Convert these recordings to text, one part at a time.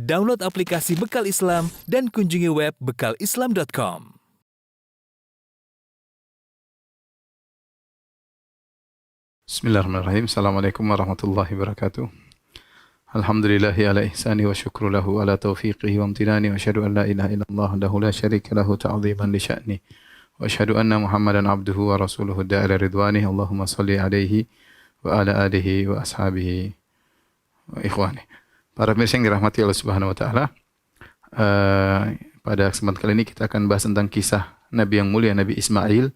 Download aplikasi Bekal Islam dan kunjungi web bekalislam.com. Bismillahirrahmanirrahim. Assalamualaikum warahmatullahi wabarakatuh. Alhamdulillahi ala ihsani wa syukru lahu ala taufiqihi wa amtinani wa asyhadu an la ilaha illallah wahdahu la syarika lahu ta'ziman li sya'ni wa asyhadu anna Muhammadan abduhu wa rasuluhu da'ila ridwanihi. Allahumma salli alaihi wa ala alihi wa ashabihi wa ikhwani. Para pemirsa yang dirahmati Allah Subhanahu wa taala, pada kesempatan kali ini kita akan bahas tentang kisah Nabi yang mulia, Nabi Ismail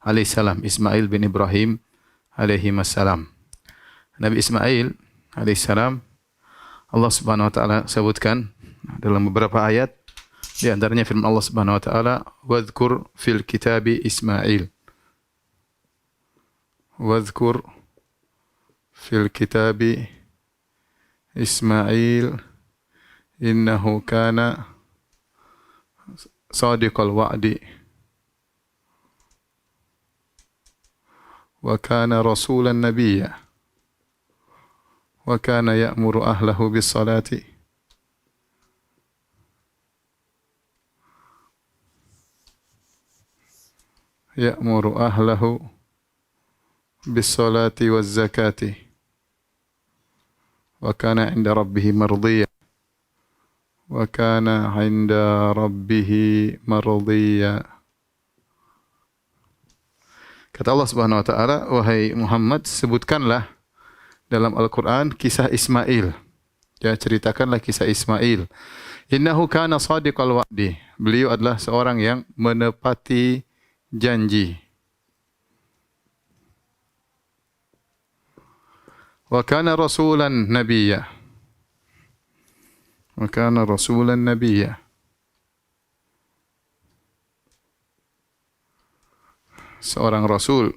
alaihissalam, Ismail bin Ibrahim alaihissalam. Nabi Ismail alaihissalam, Allah Subhanahu wa taala sebutkan dalam beberapa ayat, di antaranya firman Allah Subhanahu wa taala, "Wadhkur fil kitabi Ismail." Wadhkur fil kitabi Ismail innahu kana sadiqal wa'di wa kana rasulan nabiyya wa kana ya'muru ahlahu bis salati waz zakati wa kana 'inda rabbih mardiyya Kata Allah Subhanahu wa taala, wahai Muhammad, sebutkanlah dalam Al-Qur'an kisah Ismail. Ya, ceritakanlah kisah Ismail. Innahu kana shadiqal wa'di. Beliau adalah seorang yang menepati janji. Wa kana rasulan nabiyya. Seorang rasul.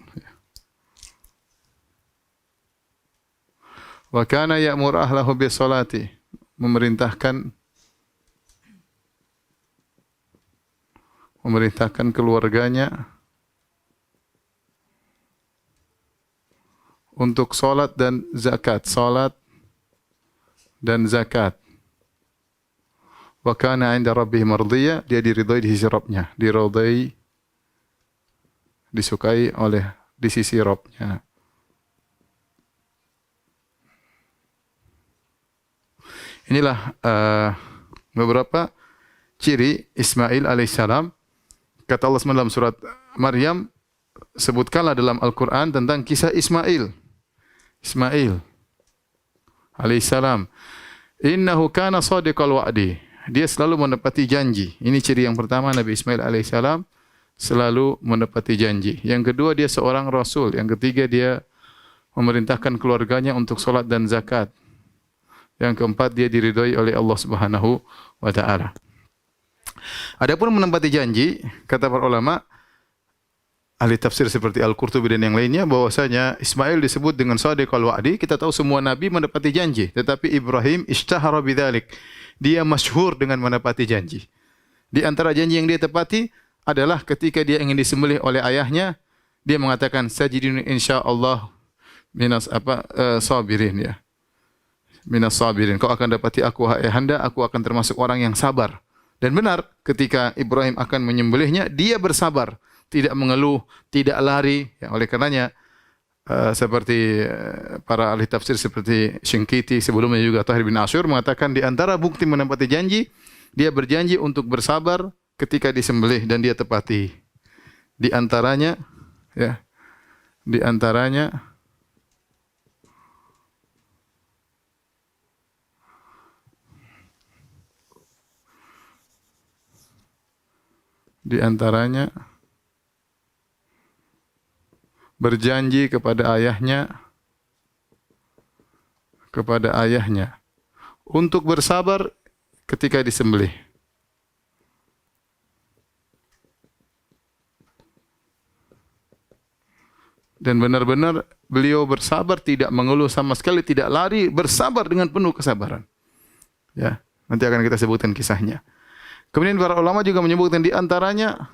Wa kana ya'muru ahlahu bis salati. Memerintahkan keluarganya untuk salat dan zakat. Wa kana 'inda rabbih mardiyya, dia diridhai di sisi Rabbnya, disukai oleh di sisi Rabbnya. Inilah beberapa ciri Ismail alaihissalam. Kata Allah dalam surat Maryam, sebutkanlah dalam Al-Quran tentang kisah Ismail alaihissalam. Innahu kana shadiqal wa'di. Dia selalu menepati janji. Ini ciri yang pertama, Nabi Ismail alaihissalam selalu menepati janji. Yang kedua, dia seorang rasul. Yang ketiga, dia memerintahkan keluarganya untuk salat dan zakat. Yang keempat, dia diridhai oleh Allah Subhanahu wa taala. Adapun menepati janji, kata para ulama, ahli tafsir seperti Al-Qurtubi dan yang lainnya, bahwasanya Ismail disebut dengan shadiqal wa'di. Kita tahu semua nabi menepati janji, tetapi Ibrahim ishtahara bidzalik. Dia masyhur dengan menepati janji. Di antara janji yang dia tepati adalah ketika dia ingin disembelih oleh ayahnya, dia mengatakan sajidun insyaallah sabirin, ya. Minas sabirin. Kau akan dapati aku, hai handa, aku akan termasuk orang yang sabar. Dan benar, ketika Ibrahim akan menyembelihnya, dia bersabar, tidak mengeluh, tidak lari. Ya, oleh karenanya seperti para ahli tafsir seperti Syinqiti, sebelumnya juga Tahir bin Asyur mengatakan di antara bukti menepati janji, dia berjanji untuk bersabar ketika disembelih dan dia tepati. Di antaranya berjanji kepada ayahnya untuk bersabar ketika disembelih. Dan benar-benar beliau bersabar, tidak mengeluh sama sekali, tidak lari, bersabar dengan penuh kesabaran. Ya, nanti akan kita sebutkan kisahnya. Kemudian para ulama juga menyebutkan di antaranya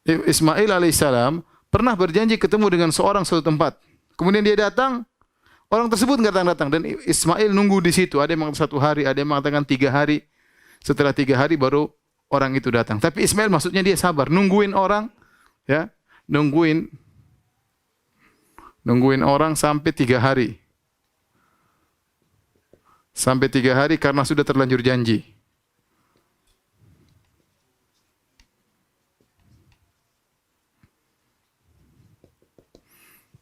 Ismail alaihissalam pernah berjanji ketemu dengan seorang suatu tempat. Kemudian dia datang Orang tersebut nggak datang-datang dan Ismail nunggu di situ. Ada yang mengatakan 1 hari, ada yang mengatakan 3 hari. Setelah 3 hari baru orang itu datang. Tapi Ismail maksudnya dia sabar, nungguin orang, ya, nungguin orang sampai 3 hari. Sampai 3 hari karena sudah terlanjur janji.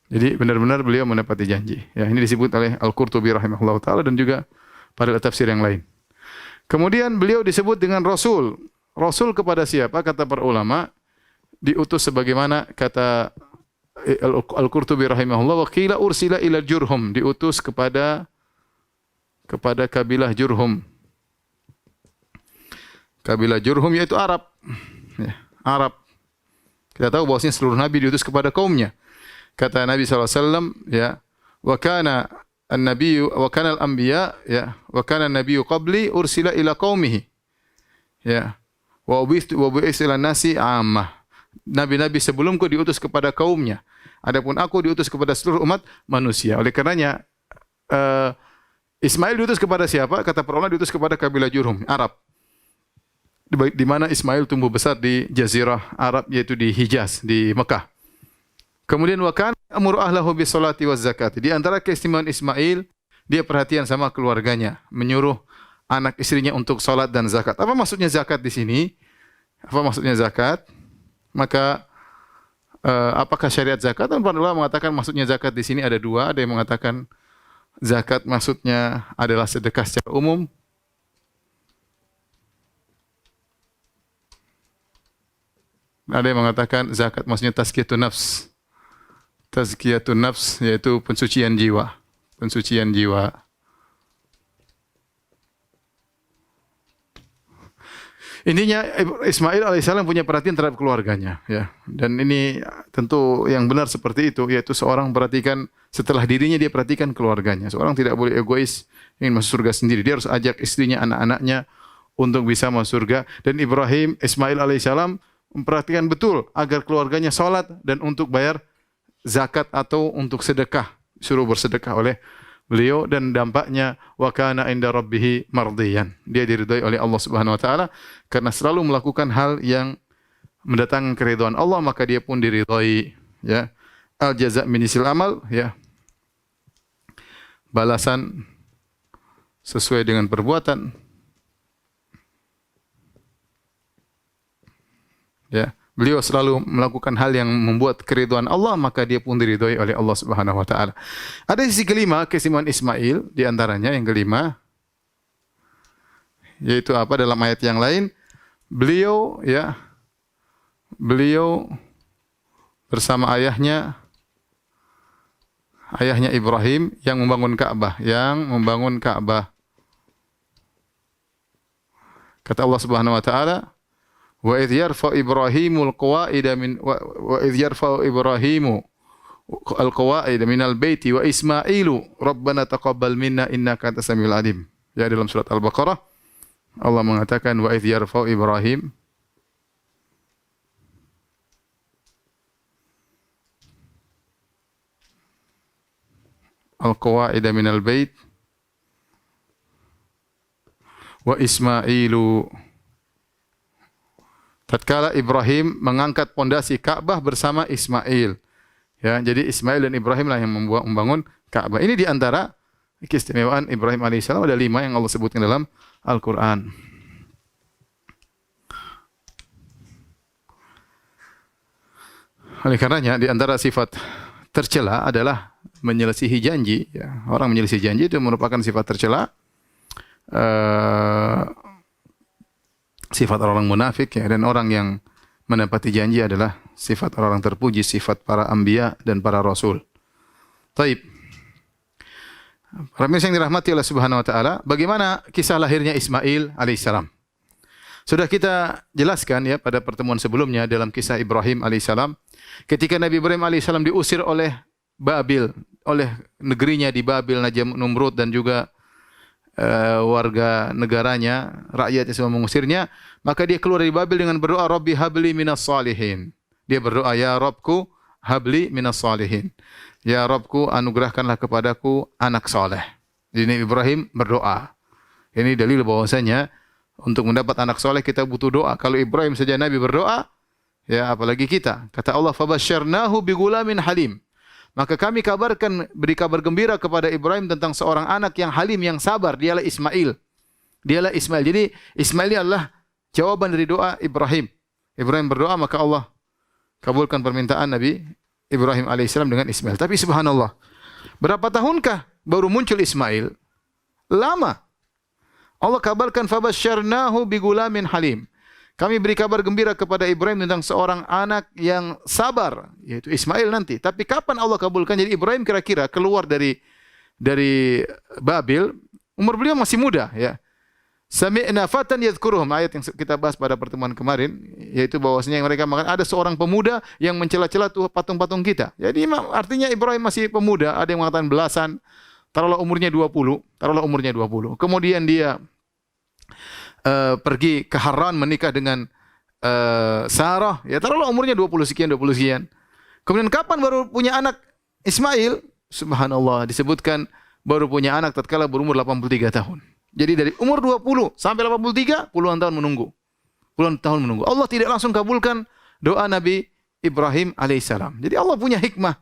Jadi benar-benar beliau menepati janji. Ya, ini disebut oleh Al-Qurtubi rahimahullah taala dan juga pada tafsir yang lain. Kemudian beliau disebut dengan Rasul. Rasul kepada siapa? Kata para ulama, diutus sebagaimana kata Al-Qurtubi rahimahullah, wa qila ursila ila Jurhum, diutus kepada kabilah Jurhum. Kabilah Jurhum yaitu Arab. Ya, Arab. Kita tahu bahwasanya seluruh nabi diutus kepada kaumnya. Kata Nabi SAW, ya, wa kana an-nabiyyu wa kana al-anbiya, ya, wa kana an-nabiyyu qabli ursila ila qaumihi. Ya. Wa bu'ithu ila nasi 'ammah. Nabi-nabi sebelumku diutus kepada kaumnya. Adapun aku diutus kepada seluruh umat manusia. Oleh karenanya Ismail diutus kepada siapa? Kata para ulama diutus kepada kabilah Jurhum, Arab. Di mana Ismail tumbuh besar di Jazirah Arab, yaitu di Hijaz, di Mekah. Kemudian wa kana amuru ahlahu bis salati waz zakat. Di antara keistimewaan Ismail, dia perhatian sama keluarganya, menyuruh anak istrinya untuk salat dan zakat. Apa maksudnya zakat di sini? Apa maksudnya zakat? Maka apakah syariat zakat? Dan para ulama mengatakan maksudnya zakat di sini ada 2. Ada yang mengatakan zakat maksudnya adalah sedekah secara umum. Ada yang mengatakan zakat maksudnya tazkiyatun nafs. Tazkiyatun nafs yaitu pensucian jiwa. Pensucian jiwa. Intinya Ismail alaihissalam punya perhatian terhadap keluarganya, ya. Dan ini tentu yang benar seperti itu, yaitu seorang perhatikan setelah dirinya dia perhatikan keluarganya. Seorang tidak boleh egois ingin masuk surga sendiri. Dia harus ajak istrinya, anak-anaknya untuk bisa masuk surga. Dan Ismail alaihissalam memperhatikan betul agar keluarganya salat dan untuk bayar zakat atau untuk sedekah, suruh bersedekah oleh beliau, dan dampaknya wa kana inda rabbih mardiyan. Dia diridhai oleh Allah Subhanahu wa taala karena selalu melakukan hal yang mendatangkan keridhaan Allah, maka dia pun diridhai, ya. Al jaza' min jinsil amal, ya. Balasan sesuai dengan perbuatan. Ya. Beliau selalu melakukan hal yang membuat keridhaan Allah, maka dia pun diridhai oleh Allah Subhanahu wa taala. Ada sisi kelima keistimewaan Ismail, di antaranya yang kelima, yaitu apa? Dalam ayat yang lain, beliau bersama ayahnya Ibrahim yang membangun Ka'bah. Kata Allah Subhanahu wa taala, wa idh yarfa'u Ibrahimul qawaida minal baiti wa Ismailu rabbana taqabbal minna innaka antas samiul alim. Ya, dalam surat Al-Baqarah Allah mengatakan wa idh yarfa'u Ibrahim al-qawaida minal bait wa Ismailu. Tatkala Ibrahim mengangkat pondasi Ka'bah bersama Ismail. Ya, jadi Ismail dan Ibrahim lah yang membangun Ka'bah. Ini di antara keistimewaan Ibrahim alaihissalam, ada 5 yang Allah sebutkan dalam Al-Qur'an. Oleh karenanya di antara sifat tercela adalah menyelisihi janji, ya. Orang menyelisihi janji itu merupakan sifat tercela. Sifat orang munafik, ya, dan orang yang menepati janji adalah sifat orang terpuji, sifat para anbiya dan para rasul. Taib. Para yang dirahmati Allah Subhanahu wa taala, bagaimana kisah lahirnya Ismail alaihissalam? Sudah kita jelaskan, ya, pada pertemuan sebelumnya dalam kisah Ibrahim alaihissalam, ketika Nabi Ibrahim alaihissalam diusir oleh Babil, oleh negerinya di Babil, Namrud dan juga warga negaranya, rakyatnya semua mengusirnya, maka dia keluar dari Babil dengan berdoa, Rabbi habli minas salihin. Dia berdoa, ya Rabbku habli minas salihin. Ya Rabbku, anugerahkanlah kepadaku anak soleh. Jadi Nabi Ibrahim berdoa. Ini dalil bahwasanya untuk mendapat anak soleh kita butuh doa. Kalau Ibrahim saja Nabi berdoa, ya apalagi kita. Kata Allah, "Fabasyarnahu bigulamin halim." Maka kami beri kabar gembira kepada Ibrahim tentang seorang anak yang halim, yang sabar. Dialah Ismail. Dialah Ismail. Jadi Ismail ini adalah jawaban dari doa Ibrahim. Ibrahim berdoa, maka Allah kabulkan permintaan Nabi Ibrahim alaihissalam dengan Ismail. Tapi subhanallah, berapa tahunkah baru muncul Ismail? Lama. Allah kabarkan fabasyarnahu bigulamin halim. Kami beri kabar gembira kepada Ibrahim tentang seorang anak yang sabar, yaitu Ismail nanti. Tapi kapan Allah kabulkan? Jadi Ibrahim kira-kira keluar dari Babil, umur beliau masih muda, ya. Sami'na fatan yadhkuruhum, ayat yang kita bahas pada pertemuan kemarin, yaitu bahwasanya mereka mengatakan ada seorang pemuda yang mencela-cela tuh patung-patung kita. Jadi artinya Ibrahim masih pemuda, ada yang mengatakan belasan, taruhlah umurnya 20, Kemudian dia pergi ke Haran menikah dengan Sarah, ya taruhlah umurnya 20 sekian. Kemudian kapan baru punya anak Ismail? Subhanallah, disebutkan baru punya anak tatkala berumur 83 tahun. Jadi dari umur 20 sampai 83, puluhan tahun menunggu. Allah tidak langsung kabulkan doa Nabi Ibrahim alaihissalam. Jadi Allah punya hikmah.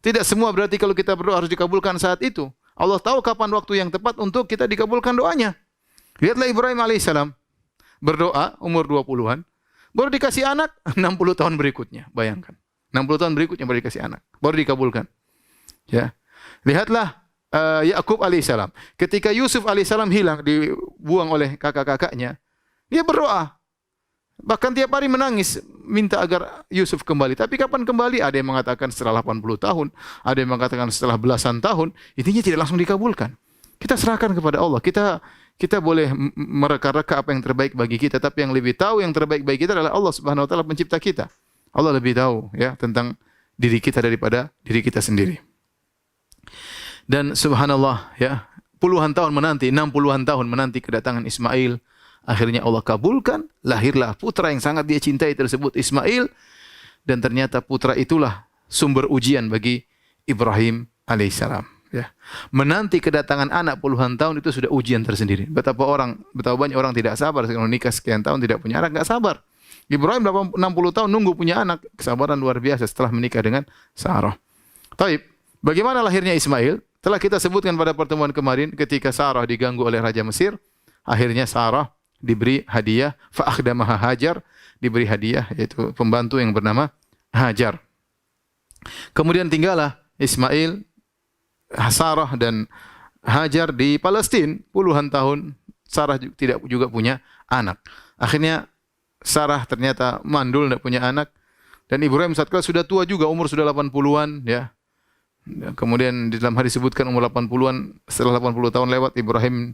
Tidak semua berarti kalau kita berdoa harus dikabulkan saat itu. Allah tahu kapan waktu yang tepat untuk kita dikabulkan doanya. Lihatlah Ibrahim alaihissalam berdoa umur 20-an, baru dikasih anak 60 tahun berikutnya. Bayangkan. 60 tahun berikutnya baru dikasih anak, baru dikabulkan. Ya. Lihatlah Yakub alaihissalam. Ketika Yusuf alaihissalam hilang, dibuang oleh kakak-kakaknya, dia berdoa. Bahkan tiap hari menangis, minta agar Yusuf kembali. Tapi kapan kembali? Ada yang mengatakan setelah 80 tahun, ada yang mengatakan setelah belasan tahun. Intinya tidak langsung dikabulkan. Kita serahkan kepada Allah. Kita boleh mereka-reka apa yang terbaik bagi kita, tapi yang lebih tahu yang terbaik bagi kita adalah Allah Subhanahu wa taala, pencipta kita. Allah lebih tahu ya tentang diri kita daripada diri kita sendiri. Dan subhanallah ya, puluhan tahun menanti, 60-an tahun menanti kedatangan Ismail. Akhirnya Allah kabulkan, lahirlah putra yang sangat dia cintai tersebut, Ismail. Dan ternyata putra itulah sumber ujian bagi Ibrahim alaihissalam. Ya. Menanti kedatangan anak puluhan tahun itu sudah ujian tersendiri. Betapa banyak orang tidak sabar sekarang menikah sekian tahun tidak punya anak, enggak sabar. Ibrahim 60 tahun nunggu punya anak, kesabaran luar biasa setelah menikah dengan Sarah. Taib, bagaimana lahirnya Ismail? Telah kita sebutkan pada pertemuan kemarin ketika Sarah diganggu oleh Raja Mesir, akhirnya Sarah diberi hadiah, fa'akhdamaha Hajar, diberi hadiah yaitu pembantu yang bernama Hajar. Kemudian tinggallah Ismail, Sarah dan Hajar di Palestina puluhan tahun. Sarah tidak juga punya anak. Akhirnya Sarah ternyata mandul, tidak punya anak. Dan Ibrahim saat itu sudah tua juga, umur sudah 80-an ya. Kemudian di dalam hadis disebutkan umur 80-an, setelah 80 tahun lewat Ibrahim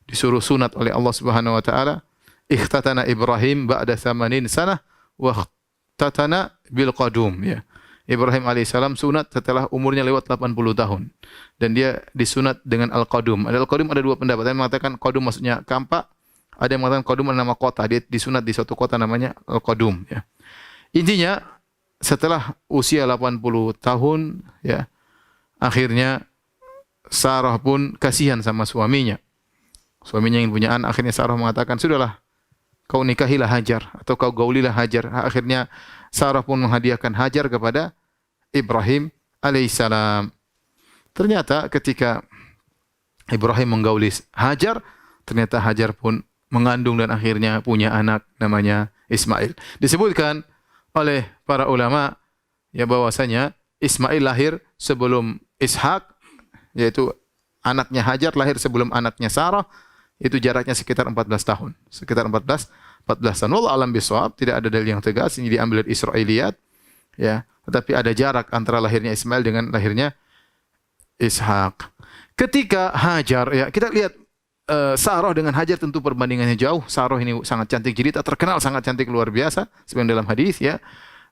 disuruh sunat oleh Allah Subhanahu wa taala. Ikhtatana Ibrahim ba'da 80 sanah wa ikhtatana bil qadum ya. Ibrahim alaihissalam sunat setelah umurnya lewat 80 tahun. Dan dia disunat dengan al-qadum. Al-qadum ada dua pendapat. Ada yang mengatakan qadum maksudnya kampak, ada yang mengatakan qadum adalah nama kota. Dia disunat di suatu kota namanya al-qadum ya. Intinya setelah usia 80 tahun ya, akhirnya Sarah pun kasihan sama suaminya. Suaminya yang punya anak, akhirnya Sarah mengatakan, "Sudahlah, kau nikahilah Hajar atau kau gaulilah Hajar." Akhirnya Sarah pun menghadiahkan Hajar kepada Ibrahim alaihissalam. Ternyata ketika Ibrahim menggauli Hajar, ternyata Hajar pun mengandung dan akhirnya punya anak namanya Ismail. Disebutkan oleh para ulama ya bahwasanya Ismail lahir sebelum Ishak, yaitu anaknya Hajar lahir sebelum anaknya Sarah, itu jaraknya sekitar 14 tahun. Sekitar 14 tahun. Wallahu a'lam bishawab, tidak ada dalil yang tegas, ini diambil dari Israiliyat ya, tetapi ada jarak antara lahirnya Ismail dengan lahirnya Ishak. Ketika Hajar ya, kita lihat Sarah dengan Hajar tentu perbandingannya jauh. Sarah ini sangat cantik jelita, terkenal sangat cantik luar biasa seperti dalam hadis ya.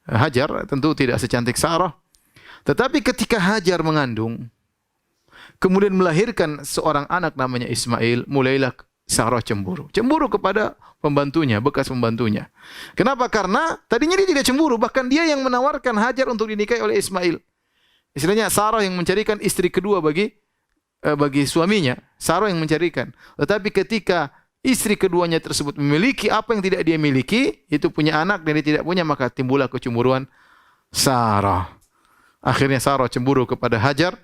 Hajar tentu tidak secantik Sarah. Tetapi ketika Hajar mengandung, kemudian melahirkan seorang anak namanya Ismail, mulailah Sarah cemburu. Cemburu kepada pembantunya, bekas pembantunya. Kenapa? Karena tadinya dia tidak cemburu, bahkan dia yang menawarkan Hajar untuk dinikahi oleh Ismail. Istilahnya Sarah yang mencarikan istri kedua bagi suaminya. Sarah yang mencarikan. Tetapi ketika istri keduanya tersebut memiliki apa yang tidak dia miliki, itu punya anak dan dia tidak punya, maka timbullah kecemburuan Sarah. Akhirnya Sarah cemburu kepada Hajar,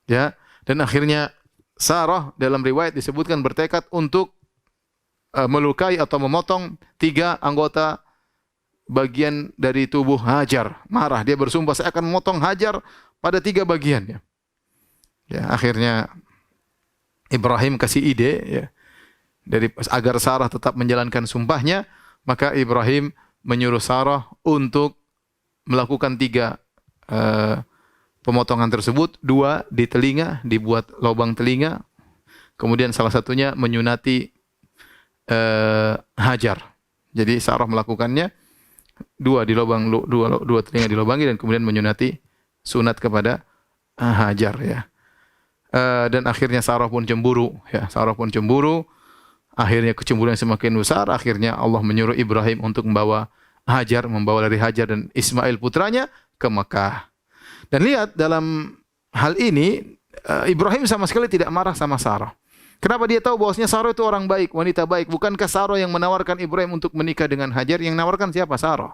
ya, dan akhirnya Sarah dalam riwayat disebutkan bertekad untuk melukai atau memotong 3 anggota bagian dari tubuh Hajar. Marah, dia bersumpah saya akan memotong Hajar pada 3 bagian. Ya, akhirnya Ibrahim kasih ide, ya, agar Sarah tetap menjalankan sumpahnya, maka Ibrahim menyuruh Sarah untuk melakukan 3 pemotongan tersebut. 2 di telinga, dibuat lubang telinga. Kemudian salah satunya menyunati Hajar. Jadi Sarah melakukannya 2 di lubang, 2 telinga dilubangi dan kemudian menyunati sunat kepada Hajar, ya. Dan akhirnya Sarah pun cemburu, ya. Sarah pun cemburu. Akhirnya kecemburuan semakin besar. Akhirnya Allah menyuruh Ibrahim untuk membawa dari Hajar dan Ismail putranya ke Mekah. Dan lihat dalam hal ini Ibrahim sama sekali tidak marah sama Sarah. Kenapa? Dia tahu bahwasanya Sarah itu orang baik, wanita baik. Bukankah Sarah yang menawarkan Ibrahim untuk menikah dengan Hajar? Yang menawarkan siapa? Sarah.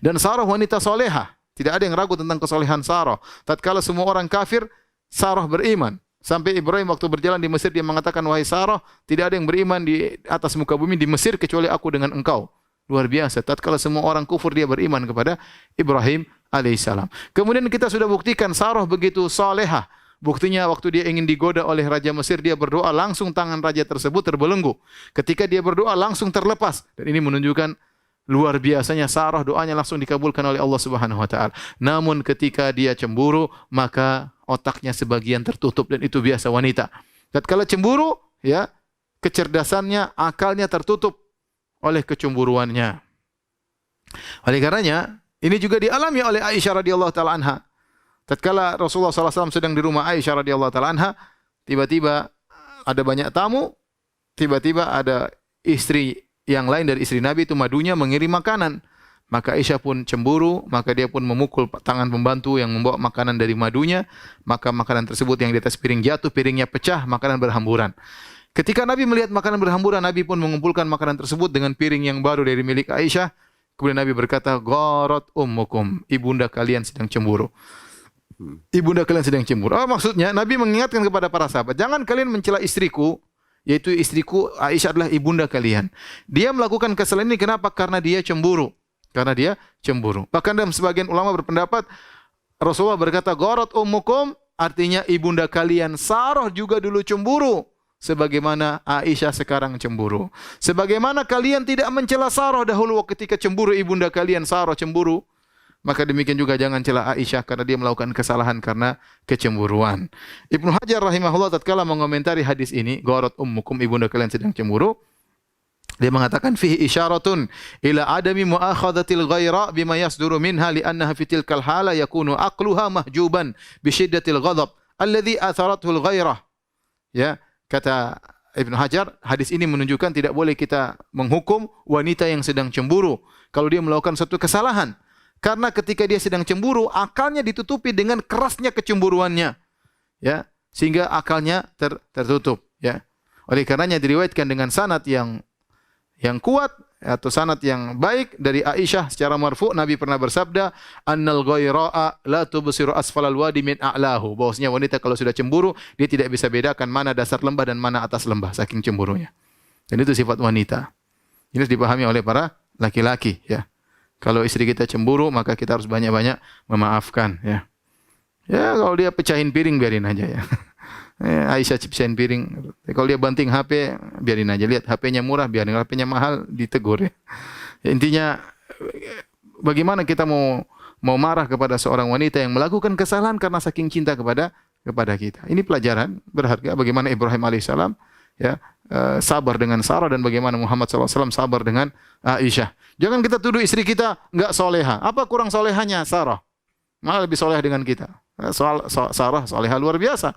Dan Sarah wanita soleha. Tidak ada yang ragu tentang kesolehan Sarah. Tatkala semua orang kafir, Sarah beriman. Sampai Ibrahim waktu berjalan di Mesir, dia mengatakan, wahai Sarah, tidak ada yang beriman di atas muka bumi di Mesir kecuali aku dengan engkau. Luar biasa. Tatkala semua orang kufur, dia beriman kepada Ibrahim alaihissalam. Kemudian kita sudah buktikan Sarah begitu soleha. Buktinya waktu dia ingin digoda oleh Raja Mesir, dia berdoa, langsung tangan raja tersebut terbelenggu. Ketika dia berdoa, langsung terlepas. Dan ini menunjukkan luar biasanya Sarah, doanya langsung dikabulkan oleh Allah Subhanahu wa taala. Namun ketika dia cemburu, maka otaknya sebagian tertutup, dan itu biasa wanita. Tatkala cemburu, ya, kecerdasannya, akalnya tertutup oleh kecemburuannya. Oleh karenanya, ini juga dialami oleh Aisyah radhiyallahu taala anha. Tatkala Rasulullah SAW sedang di rumah Aisyah radhiyallahu taala anha, tiba-tiba ada banyak tamu, tiba-tiba ada istri yang lain dari istri Nabi itu madunya mengirim makanan. Maka Aisyah pun cemburu, maka dia pun memukul tangan pembantu yang membawa makanan dari madunya, maka makanan tersebut yang di atas piring jatuh, piringnya pecah, makanan berhamburan. Ketika Nabi melihat makanan berhamburan, Nabi pun mengumpulkan makanan tersebut dengan piring yang baru dari milik Aisyah. Kemudian Nabi berkata, gharat ummukum, ibunda kalian sedang cemburu. Ibunda kalian sedang cemburu. Maksudnya Nabi mengingatkan kepada para sahabat, jangan kalian mencela istriku, yaitu istriku Aisyah adalah ibunda kalian. Dia melakukan kesalahan ini kenapa? Karena dia cemburu. Karena dia cemburu. Bahkan dalam sebagian ulama berpendapat, Rasulullah berkata, gharat ummukum, artinya ibunda kalian Sarah juga dulu cemburu. Sebagaimana Aisyah sekarang cemburu. Sebagaimana kalian tidak mencela Sarah dahulu ketika cemburu ibunda kalian Sarah cemburu, maka demikian juga jangan cela Aisyah karena dia melakukan kesalahan karena kecemburuan. Ibnu Hajar rahimahullah tatkala mengomentari hadis ini, gharat ummukum, ibunda kalian sedang cemburu, dia mengatakan fihi isyaratun ila adami muakhadhatil ghaira bima yasduru minha li'annaha fi tilkal hala yakunu aqluha mahjuban bi syiddatil ghadab alladhi atharathu al ghairah. Ya, kata Ibnu Hajar, hadis ini menunjukkan tidak boleh kita menghukum wanita yang sedang cemburu kalau dia melakukan suatu kesalahan. Karena ketika dia sedang cemburu, akalnya ditutupi dengan kerasnya kecemburuannya, ya, sehingga akalnya tertutup, ya. Oleh karenanya diriwayatkan dengan sanad yang kuat atau sanad yang baik dari Aisyah secara marfu', Nabi pernah bersabda, annal ghaira'a la tubsiru asfalal wadi min a'lahu. Bahwasanya wanita kalau sudah cemburu, dia tidak bisa bedakan mana dasar lembah dan mana atas lembah saking cemburunya. Dan itu sifat wanita. Ini harus dipahami oleh para laki-laki, ya. Kalau istri kita cemburu, maka kita harus banyak-banyak memaafkan, ya. Ya, kalau dia pecahin piring, biarin aja, ya. Aisyah pecahin piring. Kalau dia banting HP, biarin aja. Lihat HP-nya murah, biarin. HP-nya mahal, ditegur, ya. Intinya, bagaimana kita mau marah kepada seorang wanita yang melakukan kesalahan karena saking cinta kepada kita. Ini pelajaran berharga bagaimana Ibrahim alaihissalam, ya, sabar dengan Sarah, dan bagaimana Muhammad SAW sabar dengan Aisyah. Jangan kita tuduh istri kita enggak soleha. Apa kurang solehanya Sarah? Malah lebih soleh dengan kita. Sarah soleha luar biasa.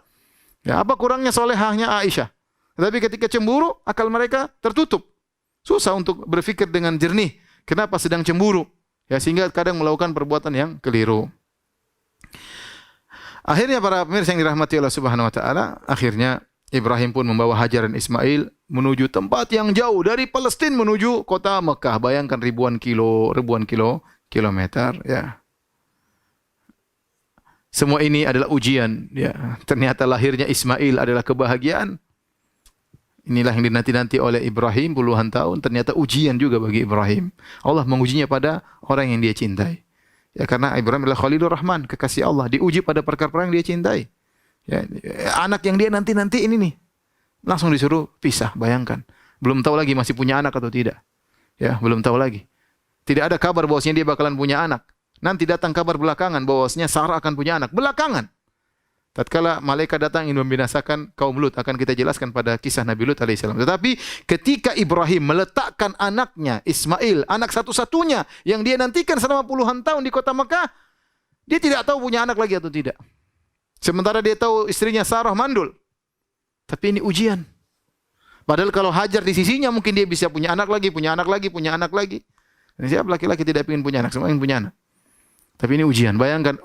Ya, apa kurangnya solehahnya Aisyah? Tapi ketika cemburu, akal mereka tertutup. Susah untuk berpikir dengan jernih. Kenapa sedang cemburu? Ya, sehingga kadang melakukan perbuatan yang keliru. Akhirnya para pemirsa yang dirahmati Allah Subhanahu wa taala, akhirnya Ibrahim pun membawa Hajar dan Ismail menuju tempat yang jauh dari Palestina menuju kota Mekah. Bayangkan ribuan kilometer ya. Semua ini adalah ujian ya. Ternyata lahirnya Ismail adalah kebahagiaan. Inilah yang dinanti-nanti oleh Ibrahim puluhan tahun, ternyata ujian juga bagi Ibrahim. Allah mengujinya pada orang yang dia cintai. Ya, karena Ibrahim adalah Khalilur Rahman, kekasih Allah, diuji pada perkara-perkara yang dia cintai. Ya, anak yang dia nanti-nanti ini nih, langsung disuruh pisah, bayangkan. Belum tahu lagi masih punya anak atau tidak. Ya, belum tahu lagi. Tidak ada kabar bahwasanya dia bakalan punya anak. Nanti datang kabar belakangan bahwasanya Sarah akan punya anak. Belakangan. Tatkala malaikat datang ingin membinasakan kaum Lut, akan kita jelaskan pada kisah Nabi Lut alaihissalam. Tetapi ketika Ibrahim meletakkan anaknya Ismail, anak satu-satunya yang dia nantikan selama puluhan tahun di kota Mekah, dia tidak tahu punya anak lagi atau tidak. Sementara dia tahu istrinya Sarah mandul. Tapi ini ujian. Padahal kalau Hajar di sisinya mungkin dia bisa punya anak lagi, punya anak lagi, punya anak lagi. Dan siapa laki-laki tidak ingin punya anak, semua ingin punya anak. Tapi ini ujian. Bayangkan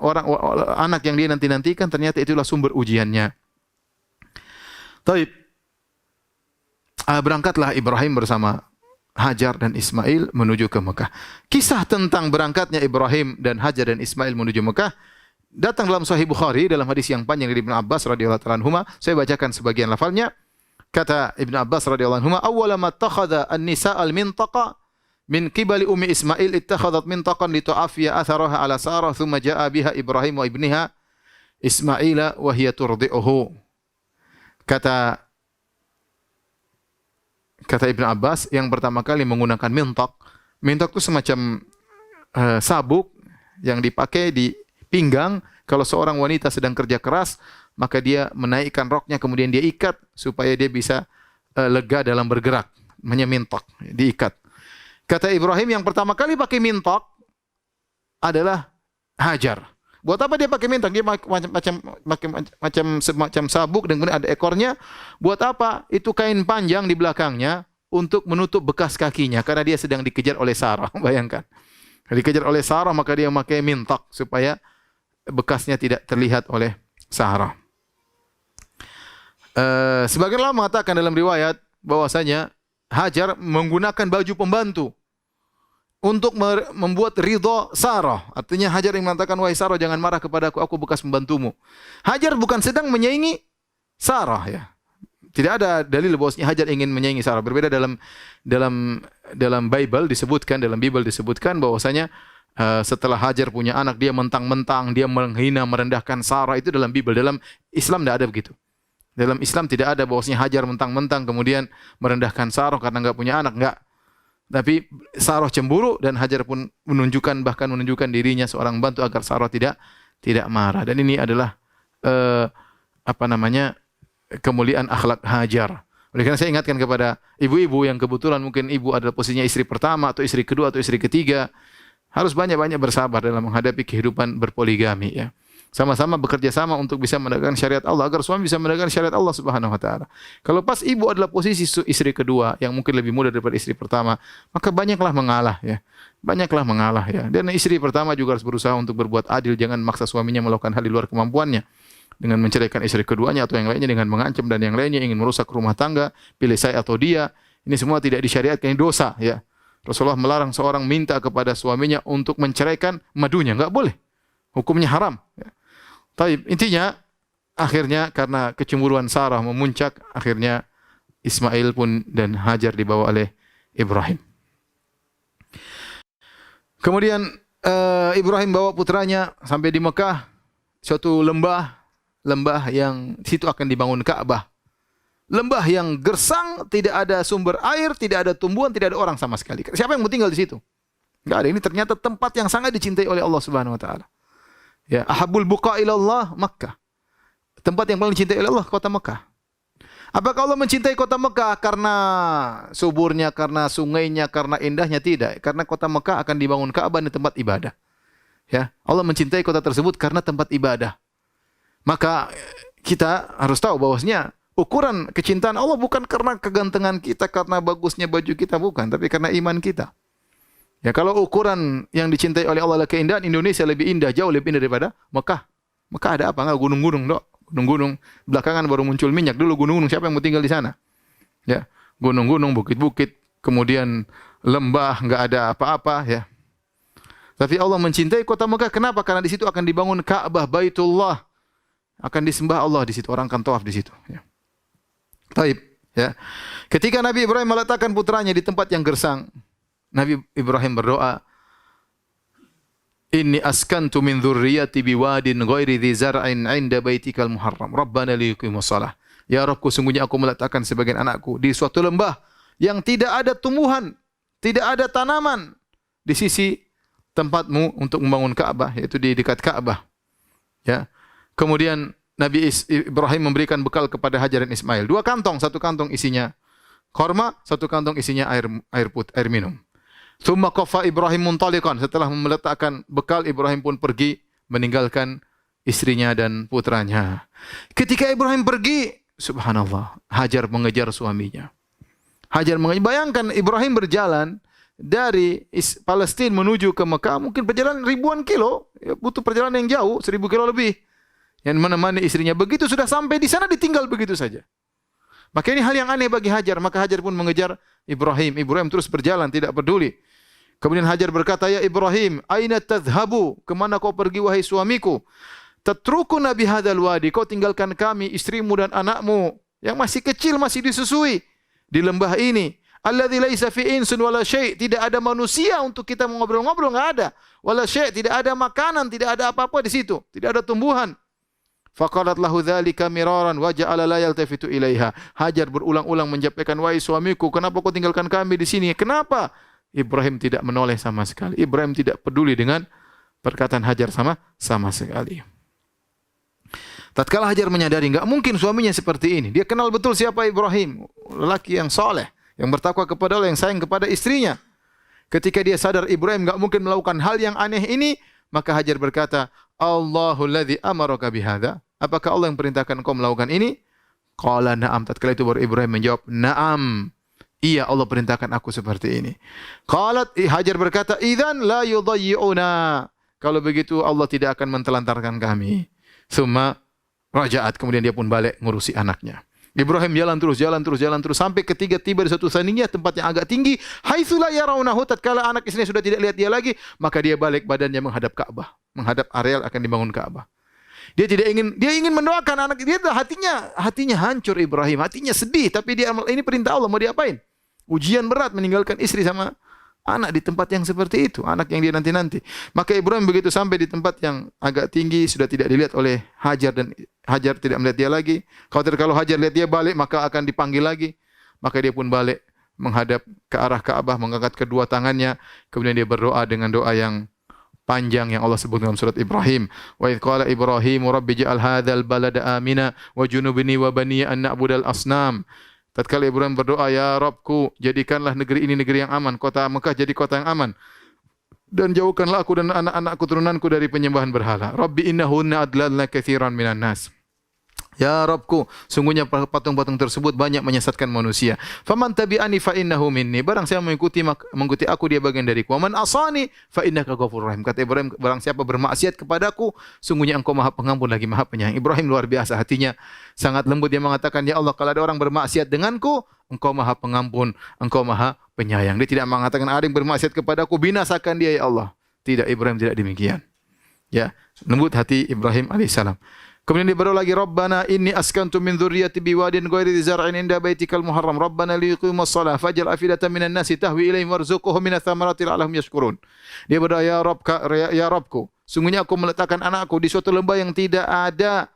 anak yang dia nantikan ternyata itulah sumber ujiannya. Taib. Berangkatlah Ibrahim bersama Hajar dan Ismail menuju ke Mekah. Kisah tentang berangkatnya Ibrahim dan Hajar dan Ismail menuju Mekah datang dalam Sahih Bukhari dalam hadis yang panjang dari Ibnu Abbas radhiyallahu anhuma. Saya bacakan sebagian lafalnya. Kata Ibnu Abbas radhiyallahu anhuma, "Awwala ma takhadha an-nisa' al-mintaqa min qibali ummi Ismail ittakhadhat mintaqan li tu'afiya atharaha ala Sarah thumma ja'a biha Ibrahim wa ibniha Ismaila wa hiya turdi'uhu." Kata Ibnu Abbas, yang pertama kali menggunakan mintak. Mintak itu semacam sabuk yang dipakai di pinggang kalau seorang wanita sedang kerja keras, maka dia menaikkan roknya kemudian dia ikat supaya dia bisa lega dalam bergerak. Namanya mintak, diikat. Kata Ibrahim yang pertama kali pakai mintak adalah Hajar. Buat apa dia pakai mintak? Dia macam sabuk dan kemudian ada ekornya. Buat apa? Itu kain panjang di belakangnya untuk menutup bekas kakinya karena dia sedang dikejar oleh Sarah. Bayangkan. Dikejar oleh Sarah maka dia memakai mintak supaya bekasnya tidak terlihat oleh Sarah. Sebagian ulama mengatakan dalam riwayat bahwasanya Hajar menggunakan baju pembantu untuk membuat ridho Sarah. Artinya Hajar yang mengatakan, "Wahai Sarah, jangan marah kepadaku, aku bekas pembantumu." Hajar bukan sedang menyaingi Sarah ya. Tidak ada dalil bahwasanya Hajar ingin menyaingi Sarah. Berbeda dalam Bible disebutkan bahwasanya setelah Hajar punya anak dia mentang-mentang dia menghina merendahkan Sarah. Itu dalam Bible. Dalam Islam tidak ada begitu. Dalam Islam tidak ada bahwasanya Hajar mentang-mentang kemudian merendahkan Sarah karena enggak punya anak, enggak. Tapi Sarah cemburu dan Hajar pun bahkan menunjukkan dirinya seorang bantu agar Sarah tidak marah. Dan ini adalah kemuliaan akhlak Hajar. Oleh karena saya ingatkan kepada ibu-ibu yang kebetulan mungkin ibu adalah posisinya istri pertama atau istri kedua atau istri ketiga, harus banyak-banyak bersabar dalam menghadapi kehidupan berpoligami ya. Sama-sama bekerja sama untuk bisa menegakkan syariat Allah agar suami bisa menegakkan syariat Allah Subhanahu wa taala. Kalau pas ibu adalah posisi istri kedua yang mungkin lebih muda daripada istri pertama, maka banyaklah mengalah ya. Banyaklah mengalah ya. Dan istri pertama juga harus berusaha untuk berbuat adil, jangan memaksa suaminya melakukan hal di luar kemampuannya dengan menceraikan istri keduanya atau yang lainnya dengan mengancam dan yang lainnya ingin merusak rumah tangga, pilih saya atau dia. Ini semua tidak disyariatkan, ini dosa ya. Rasulullah melarang seorang minta kepada suaminya untuk menceraikan madunya, enggak boleh. Hukumnya haram ya. Taib, intinya akhirnya karena kecemburuan Sarah memuncak, akhirnya Ismail pun dan Hajar dibawa oleh Ibrahim. Kemudian Ibrahim bawa putranya sampai di Mekah, suatu lembah yang di situ akan dibangun Ka'bah. Lembah yang gersang, tidak ada sumber air, tidak ada tumbuhan, tidak ada orang sama sekali. Siapa yang mau tinggal di situ? Enggak ada. Ini ternyata tempat yang sangat dicintai oleh Allah Subhanahu wa taala. Ya, ahabul buqa ilallah Makkah. Tempat yang paling dicintai oleh Allah, kota Mekah. Apakah Allah mencintai kota Mekah karena suburnya, karena sungainya, karena indahnya? Tidak. Karena kota Mekah akan dibangun Ka'bah di tempat ibadah. Ya, Allah mencintai kota tersebut karena tempat ibadah. Maka kita harus tahu bahwasanya ukuran kecintaan Allah bukan karena kegantengan kita, karena bagusnya baju kita, bukan, tapi karena iman kita. Ya, kalau ukuran yang dicintai oleh Allah adalah keindahan, Indonesia lebih indah, jauh lebih indah daripada Mekah. Mekah ada apa? Enggak gunung-gunung, Dok. Gunung-gunung. Belakangan baru muncul minyak. Dulu gunung-gunung, siapa yang mau tinggal di sana? Ya, gunung-gunung, bukit-bukit, kemudian lembah, enggak ada apa-apa, ya. Tapi Allah mencintai kota Mekah. Kenapa? Karena di situ akan dibangun Ka'bah, Baitullah. Akan disembah Allah di situ. Orang akan tawaf di situ, ya. Taib, ya. Ketika Nabi Ibrahim meletakkan putranya di tempat yang gersang, Nabi Ibrahim berdoa, Inni askantu min dzurriyyati biwadin ghairi dzi zar'in 'inda baitikal muharram. Rabbana liyuqimus shalah. Ya Rabbku, sungguhnya aku meletakkan sebagian anakku di suatu lembah yang tidak ada tumbuhan, tidak ada tanaman di sisi tempatmu untuk membangun Ka'bah, yaitu di dekat Ka'bah. Ya. Kemudian Nabi Ibrahim memberikan bekal kepada Hajar dan Ismail. 2 kantong, 1 kantong isinya korma, 1 kantong isinya air minum. Tsumma qafa Ibrahim muntaliqan. Setelah meletakkan bekal, Ibrahim pun pergi meninggalkan istrinya dan putranya. Ketika Ibrahim pergi, subhanallah, Hajar mengejar suaminya. Hajar mengejar. Bayangkan Ibrahim berjalan dari Palestina menuju ke Mekah, mungkin perjalanan ribuan kilo, ya, butuh perjalanan yang jauh, 1000 kilo lebih. Yang menemani istrinya. Begitu sudah sampai di sana ditinggal begitu saja. Maka ini hal yang aneh bagi Hajar. Maka Hajar pun mengejar Ibrahim. Ibrahim terus berjalan, tidak peduli. Kemudian Hajar berkata, Ya Ibrahim, aina tadhhabu? Kemana kau pergi wahai suamiku? Tatrukuna bihadzal wadi. Kau tinggalkan kami, istrimu dan anakmu yang masih kecil, masih disusui di lembah ini. Alladzi laisa fi insun wala syai'. Tidak ada manusia untuk kita mengobrol-ngobrol, enggak ada. Wala syai', tidak ada makanan, tidak ada apa-apa di situ, tidak ada tumbuhan. Faqalat lahu dzalika miraran wa ja'ala la yaltafitu ilaiha. Hajar berulang-ulang menyampaikan, wahai suamiku, kenapa kau tinggalkan kami di sini? Kenapa? Ibrahim tidak menoleh sama sekali. Ibrahim tidak peduli dengan perkataan Hajar sama sekali. Tatkala Hajar menyadari enggak mungkin suaminya seperti ini. Dia kenal betul siapa Ibrahim, lelaki yang saleh, yang bertakwa kepada Allah, yang sayang kepada istrinya. Ketika dia sadar Ibrahim enggak mungkin melakukan hal yang aneh ini, maka Hajar berkata, Allahul ladzi amaraka bihadza. Apakah Allah yang perintahkan engkau melakukan ini? Qala na'am. Tatkala itu baru Ibrahim menjawab, na'am. Iya, Allah perintahkan aku seperti ini. Qalat, Hajar berkata, idzan la yudayyi'una. Kalau begitu Allah tidak akan mentelantarkan kami. Summa raja'at. Kemudian dia pun balik ngurusi anaknya. Ibrahim jalan terus sampai ketiga tiba di suatu saniyah, tempat yang agak tinggi. Haitsu la yarawnahu. Tatkala anak istrinya sudah tidak lihat dia lagi, maka dia balik badannya menghadap Ka'bah, menghadap areal akan dibangun Ka'bah. Dia ingin mendoakan anak dia, hatinya hancur Ibrahim, hatinya sedih, tapi dia ini perintah Allah, mau diapain? Ujian berat meninggalkan istri sama anak di tempat yang seperti itu, anak yang dia nanti-nanti. Maka Ibrahim begitu sampai di tempat yang agak tinggi, sudah tidak dilihat oleh Hajar dan Hajar tidak melihat dia lagi. Khawatir kalau Hajar lihat dia balik, maka akan dipanggil lagi. Maka dia pun balik menghadap ke arah Ka'bah, mengangkat kedua tangannya. Kemudian dia berdoa dengan doa yang panjang yang Allah sebut dalam surat Ibrahim. Wa idz qala Ibrahim rabbi ja'al hadzal balada amina wa junubni wa bani an na'budal asnam. Tatkala Ibrahim berdoa, Ya Rabbku, jadikanlah negeri ini negeri yang aman, kota Mekah jadi kota yang aman. Dan jauhkanlah aku dan anak-anak keturunanku dari penyembahan berhala. Rabbi innahunna adlalna katsiran minan nas. Ya Rabbku, sungguhnya patung-patung tersebut banyak menyesatkan manusia. Faman tabi'ani fa innahu minni. Barang siapa mengikuti aku, dia bagian dariku. Wa man asani fa innaka ghafurur rahim. Kata Ibrahim, barang siapa bermaksiat kepadaku, sungguhnya engkau Maha Pengampun lagi Maha Penyayang. Ibrahim luar biasa hatinya, sangat lembut. Dia mengatakan, Ya Allah, kalau ada orang bermaksiat denganku, engkau Maha Pengampun, engkau Maha Penyayang. Dia tidak mengatakan ada yang bermaksiat kepadaku, binasakan dia ya Allah. Tidak, Ibrahim tidak demikian. Ya, lembut hati Ibrahim alaihissalam. Kemudian dia berdoa lagi, Rabbana inni askantu min dzurriyyati biwadin ghairi dzi zar'in inda baitikal muharram. Rabbana liyuqimus shalah faj'al afidatan minan nasi tahwi ilaihim warzuqhum minats thamarati la'allahum yashkurun. Dia berdoa, ya Rabbku, sungguhnya aku meletakkan anakku di suatu lembah yang tidak ada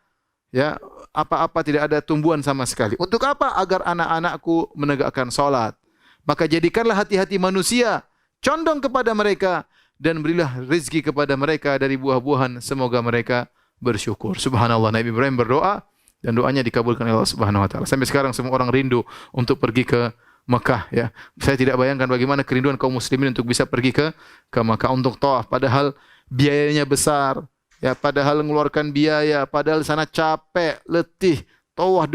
ya apa-apa, tidak ada tumbuhan sama sekali. Untuk apa? Agar anak-anakku menegakkan salat. Maka jadikanlah hati-hati manusia condong kepada mereka dan berilah rezeki kepada mereka dari buah-buahan, semoga mereka bersyukur. Subhanallah, Nabi Ibrahim berdoa dan doanya dikabulkan oleh Allah Subhanahu wa taala. Sampai sekarang semua orang rindu untuk pergi ke Mekah, ya. Saya tidak bayangkan bagaimana kerinduan kaum muslimin untuk bisa pergi ke Mekah untuk tawaf, padahal biayanya besar, ya, padahal mengeluarkan biaya, padahal sana capek, letih, tawaf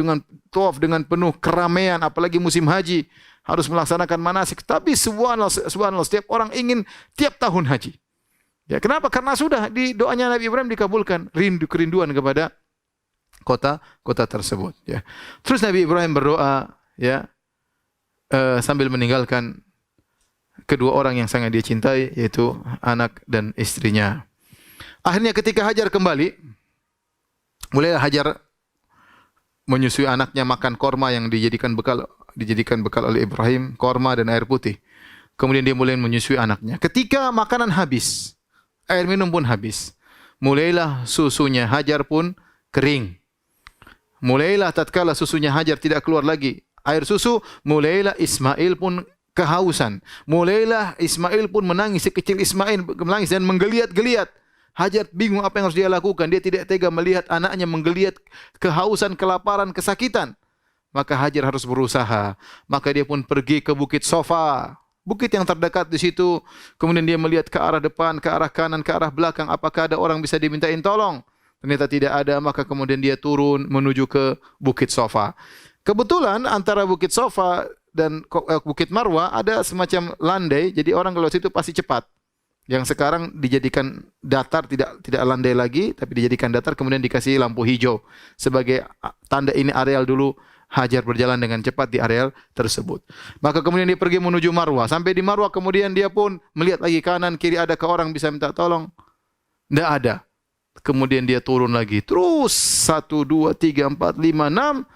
dengan penuh keramaian, apalagi musim haji harus melaksanakan manasik. Tapi subhanallah, setiap orang ingin tiap tahun haji. Ya, kenapa? Karena sudah di doanya Nabi Ibrahim dikabulkan, kerinduan kepada kota tersebut. Ya. Terus Nabi Ibrahim berdoa, ya, sambil meninggalkan kedua orang yang sangat dia cintai, yaitu anak dan istrinya. Akhirnya ketika Hajar kembali, mulailah Hajar menyusui anaknya makan korma yang dijadikan bekal oleh Ibrahim, korma dan air putih. Kemudian dia mulai menyusui anaknya. Ketika makanan habis, air minum pun habis, mulailah susunya Hajar pun kering. Mulailah tatkala susunya Hajar tidak keluar lagi air susu, mulailah Ismail pun kehausan. Mulailah Ismail pun menangis, sekecil Ismail menangis dan menggeliat-geliat. Hajar bingung apa yang harus dia lakukan. Dia tidak tega melihat anaknya menggeliat kehausan, kelaparan, kesakitan. Maka Hajar harus berusaha. Maka dia pun pergi ke Bukit Sofa, bukit yang terdekat di situ. Kemudian dia melihat ke arah depan, ke arah kanan, ke arah belakang. Apakah ada orang bisa dimintain tolong? Ternyata tidak ada. Maka kemudian dia turun menuju ke Bukit Sofa. Kebetulan antara Bukit Sofa dan Bukit Marwah ada semacam landai. Jadi orang kalau situ pasti cepat. Yang sekarang dijadikan datar, tidak landai lagi, tapi dijadikan datar, kemudian dikasih lampu hijau sebagai tanda ini areal dulu Hajar berjalan dengan cepat di areal tersebut. Maka kemudian dia pergi menuju Marwah. Sampai di Marwah kemudian dia pun melihat lagi kanan kiri, ada ke orang bisa minta tolong. Tidak ada. Kemudian dia turun lagi. Terus 1, 2, 3, 4, 5, 6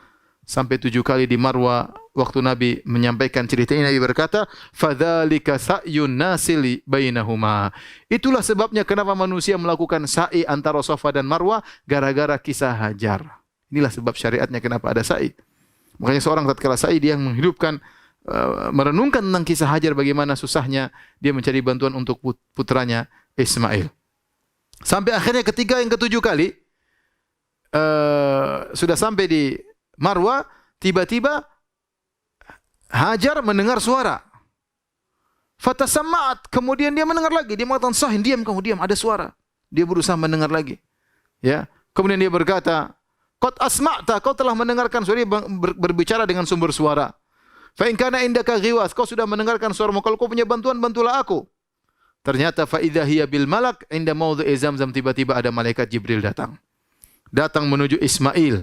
sampai 7 kali di Marwah. Waktu Nabi menyampaikan cerita ini, Nabi berkata, "Fadzalika sa'yun nasili bainahuma." Itulah sebabnya kenapa manusia melakukan sa'i antara Safa dan Marwah, gara-gara kisah Hajar. Inilah sebab syariatnya kenapa ada sa'i. Makanya seorang tatkala sa'i dia menghidupkan, merenungkan tentang kisah Hajar, bagaimana susahnya dia mencari bantuan untuk putranya Ismail. Sampai akhirnya ketika yang ke-7 kali sudah sampai di Marwah, tiba-tiba Hajar mendengar suara. Fatasamma'at, kemudian dia mendengar lagi. Dia mengatakan, "Sahin, diam kamu, diam, ada suara." Dia berusaha mendengar lagi. Ya, kemudian dia berkata, "Qad asma'ta, kau telah mendengarkan suara." Dia berbicara dengan sumber suara. "Fa in kana indaka ghiwas, kau sudah mendengarkan suaramu. Kalau kau punya bantuan, bantulah aku." Ternyata fa idza hiya bil malak inda maudhi'i Zamzam, tiba-tiba ada malaikat Jibril datang. Datang menuju Ismail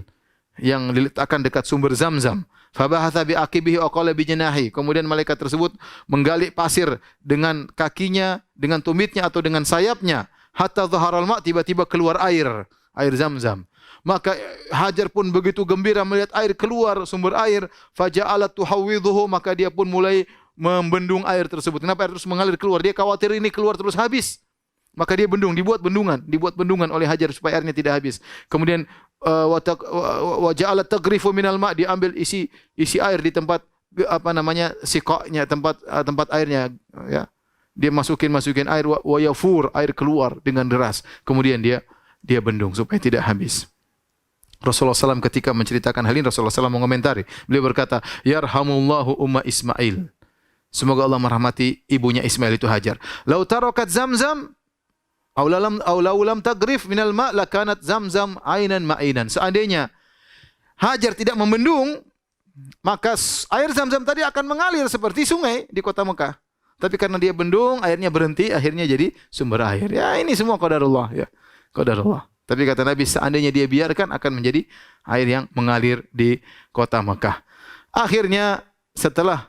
yang diletakkan dekat sumber Zamzam. Fabahatha bi aqibihi wa qala bi janahi. Kemudian malaikat tersebut menggali pasir dengan kakinya, dengan tumitnya atau dengan sayapnya. Hatta dhaharal ma', tiba-tiba keluar air Zamzam. Maka Hajar pun begitu gembira melihat air keluar, sumber air. Faja'alat tuhawwidhuhu, maka dia pun mulai membendung air tersebut. Kenapa air terus mengalir keluar? Dia khawatir ini keluar terus habis. Maka dia dibuat bendungan oleh Hajar supaya airnya tidak habis. Kemudian wa ja'alat taghrifu minal ma', diambil isi air di tempat siqanya, tempat airnya, ya. Dia masukin air, wa yafur, air keluar dengan deras. Kemudian dia bendung supaya tidak habis. Rasulullah SAW ketika menceritakan hal ini, Rasulullah SAW mengomentari. Beliau berkata, "Yarhamullahu umma Ismail." Semoga Allah merahmati ibunya Ismail, itu Hajar. "Lau tarakat Zamzam aw lam tagrif minal ma' lakanat Zamzam ainan ma'inan." Seandainya Hajar tidak membendung, maka air Zamzam tadi akan mengalir seperti sungai di kota Mekah. Tapi karena dia bendung, airnya berhenti, akhirnya jadi sumber air. Ya, ini semua qadarullah, ya. Qadarullah. Tapi kata Nabi, seandainya dia biarkan, akan menjadi air yang mengalir di kota Mekah. Akhirnya setelah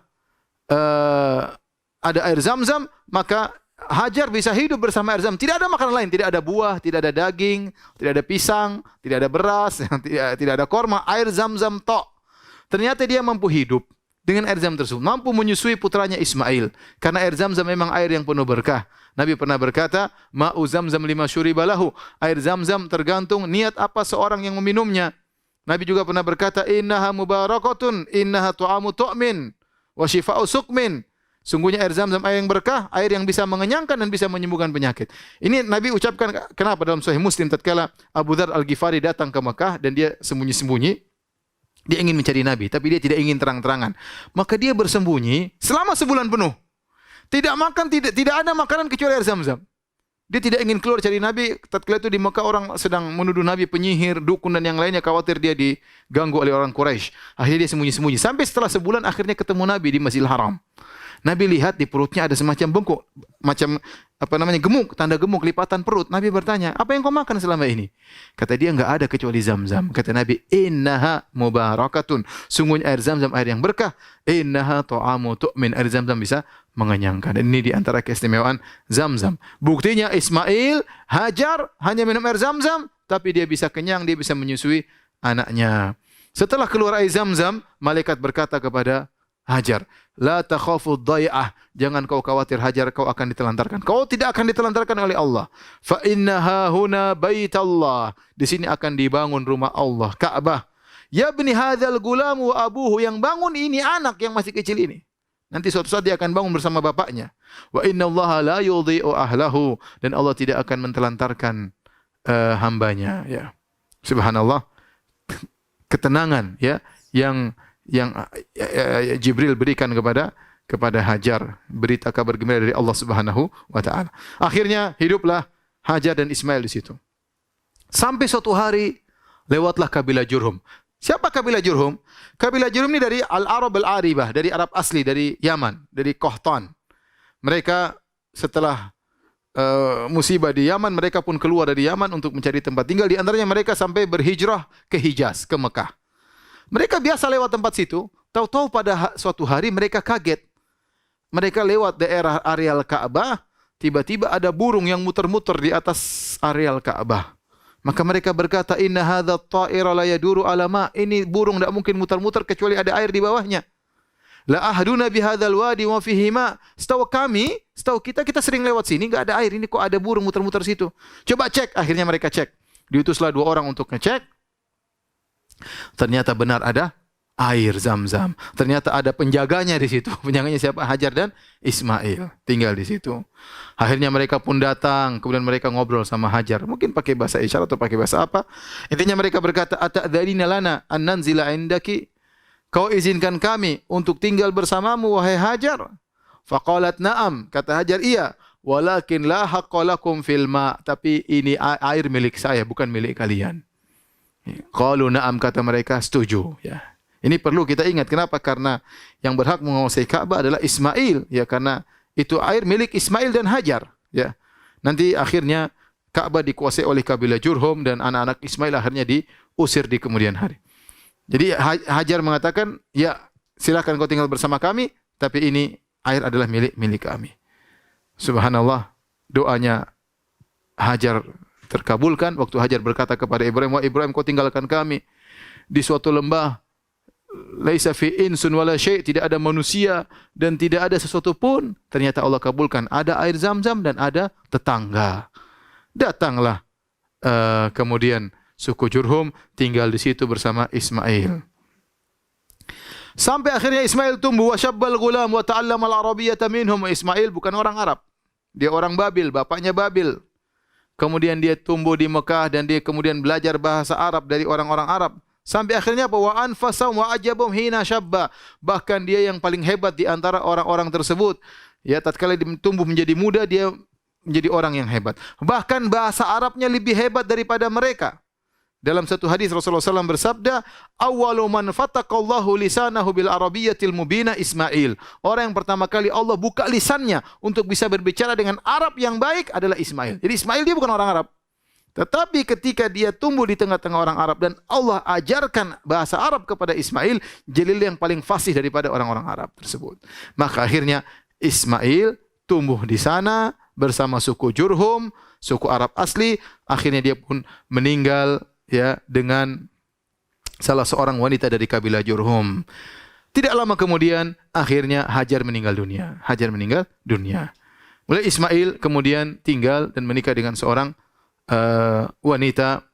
ada air Zamzam, maka Hajar bisa hidup bersama air Zamzam. Tidak ada makanan lain, tidak ada buah, tidak ada daging, tidak ada pisang, tidak ada beras, tidak ada korma, air Zamzam tok. Ternyata dia mampu hidup dengan air Zamzam tersebut, mampu menyusui putranya Ismail. Karena air Zamzam memang air yang penuh berkah. Nabi pernah berkata, "Ma'u Zamzam lima syuribalahu." Air Zamzam tergantung niat apa seorang yang meminumnya. Nabi juga pernah berkata, "Innaha mubarakatun, innaha tu'amu tu'min, wa shifa'u sukmin." Sungguhnya air Zamzam air yang berkah, air yang bisa mengenyangkan dan bisa menyembuhkan penyakit. Ini Nabi ucapkan kenapa dalam Sahih Muslim tatkala Abu Dzar Al-Ghifari datang ke Mekah dan dia sembunyi-sembunyi. Dia ingin mencari Nabi, tapi dia tidak ingin terang-terangan. Maka dia bersembunyi selama sebulan penuh. Tidak makan, tidak ada makanan kecuali air Zamzam. Dia tidak ingin keluar cari Nabi. Tatkala itu di Mekah orang sedang menuduh Nabi penyihir, dukun dan yang lainnya, khawatir dia diganggu oleh orang Quraisy. Akhirnya dia sembunyi-sembunyi. Sampai setelah sebulan akhirnya ketemu Nabi di Masjidil Haram. Nabi lihat di perutnya ada semacam bengkok, macam apa namanya gemuk, tanda gemuk, lipatan perut. Nabi bertanya, apa yang kau makan selama ini? Kata dia, enggak ada kecuali Zam-Zam. Kata Nabi, innaha mubarakatun. Sungguhnya air Zam-Zam air yang berkah. Innaha ta'amu tu'min. Air Zam-Zam bisa mengenyangkan. Dan ini di antara keistimewaan Zam-Zam. Buktinya Ismail, Hajar hanya minum air Zam-Zam, tapi dia bisa kenyang, dia bisa menyusui anaknya. Setelah keluar air Zam-Zam, malaikat berkata kepada Hajar, la takhafu dhai'ah, jangan kau khawatir Hajar, kau akan ditelantarkan. Kau tidak akan ditelantarkan oleh Allah. Fa innaha huna baitallah. Di sini akan dibangun rumah Allah, Ka'bah. Ya bni hadzal gulam wa abuhu, yang bangun ini anak yang masih kecil ini. Nanti suatu saat dia akan bangun bersama bapaknya. Wa innallaha la yudhi'u ahlahu, dan Allah tidak akan mentelantarkan hambanya, ya. Subhanallah. Ketenangan, ya, yang Jibril berikan kepada Hajar, berita kabar gembira dari Allah Subhanahu wa taala. Akhirnya hiduplah Hajar dan Ismail di situ. Sampai suatu hari lewatlah kabilah Jurhum. Siapa kabilah Jurhum? Kabilah Jurhum ini dari Al-Arab Al-Aribah, dari Arab asli, dari Yaman, dari Qahtan. Mereka setelah musibah di Yaman, mereka pun keluar dari Yaman untuk mencari tempat tinggal. Di antaranya mereka sampai berhijrah ke Hijaz, ke Mekah. Mereka biasa lewat tempat situ, tahu-tahu pada suatu hari mereka kaget. Mereka lewat daerah areal Ka'bah, tiba-tiba ada burung yang muter-muter di atas areal Ka'bah. Maka mereka berkata, inna hadza at-ta'ira la yaduru ala ma. Ini burung tidak mungkin muter-muter kecuali ada air di bawahnya. La ahduna bi hadzal wadi wa fihi ma. Setahu kita sering lewat sini, enggak ada air. Ini kok ada burung muter-muter situ. Coba cek. Akhirnya mereka cek. Diutuslah 2 orang untuk ngecek. Ternyata benar ada air Zam-Zam. Ternyata ada penjaganya di situ. Penjaganya siapa? Hajar dan Ismail tinggal di situ. Akhirnya mereka pun datang, kemudian mereka ngobrol sama Hajar. Mungkin pakai bahasa isyarat atau pakai bahasa apa. Intinya mereka berkata, ata'dzalina lana an nanzila indaki? Kau izinkan kami untuk tinggal bersamamu wahai Hajar? Faqalat na'am. Kata Hajar, iya. Walakin la haqqa lakum fil ma. Tapi ini air milik saya, bukan milik kalian. Qalu na'am, kata mereka, setuju, ya. Ini perlu kita ingat. Kenapa? Karena yang berhak menguasai Ka'bah adalah Ismail, ya, karena itu air milik Ismail dan Hajar, ya. Nanti akhirnya Ka'bah dikuasai oleh kabilah Jurhum dan anak-anak Ismail akhirnya diusir di kemudian hari. Jadi Hajar mengatakan, ya, silakan kau tinggal bersama kami, tapi ini air adalah milik kami. Subhanallah, doanya Hajar terkabulkan waktu Hajar berkata kepada Ibrahim, "Wahai Ibrahim, kau tinggalkan kami di suatu lembah, laisa fi insun wala syai', tidak ada manusia dan tidak ada sesuatu pun." Ternyata Allah kabulkan, ada air Zam-Zam dan ada tetangga. Datanglah kemudian suku Jurhum tinggal di situ bersama Ismail. Sampai akhirnya Ismail tumbuh, wa syabbal ghulam wa ta'allama al-arabiyyata minhum. Ismail bukan orang Arab. Dia orang Babil, bapaknya Babil. Kemudian dia tumbuh di Mekah dan dia kemudian belajar bahasa Arab dari orang-orang Arab. Sampai akhirnya apa? Wa anfasahum wa ajabum hina syabba. Bahkan dia yang paling hebat di antara orang-orang tersebut. Ya, tatkala dia tumbuh menjadi muda, dia menjadi orang yang hebat. Bahkan bahasa Arabnya lebih hebat daripada mereka. Dalam satu hadis Rasulullah SAW bersabda, "Awwalu man fataqallahu lisanahu bil arabiyyatil mubina Ismail." Orang yang pertama kali Allah buka lisannya untuk bisa berbicara dengan Arab yang baik adalah Ismail. Jadi Ismail dia bukan orang Arab. Tetapi ketika dia tumbuh di tengah-tengah orang Arab dan Allah ajarkan bahasa Arab kepada Ismail, jalil yang paling fasih daripada orang-orang Arab tersebut. Maka akhirnya Ismail tumbuh di sana bersama suku Jurhum, suku Arab asli. Akhirnya dia pun meninggal, ya, dengan salah seorang wanita dari kabilah Jurhum. Tidak lama kemudian akhirnya Hajar meninggal dunia. Mulai Ismail kemudian tinggal dan menikah dengan seorang wanita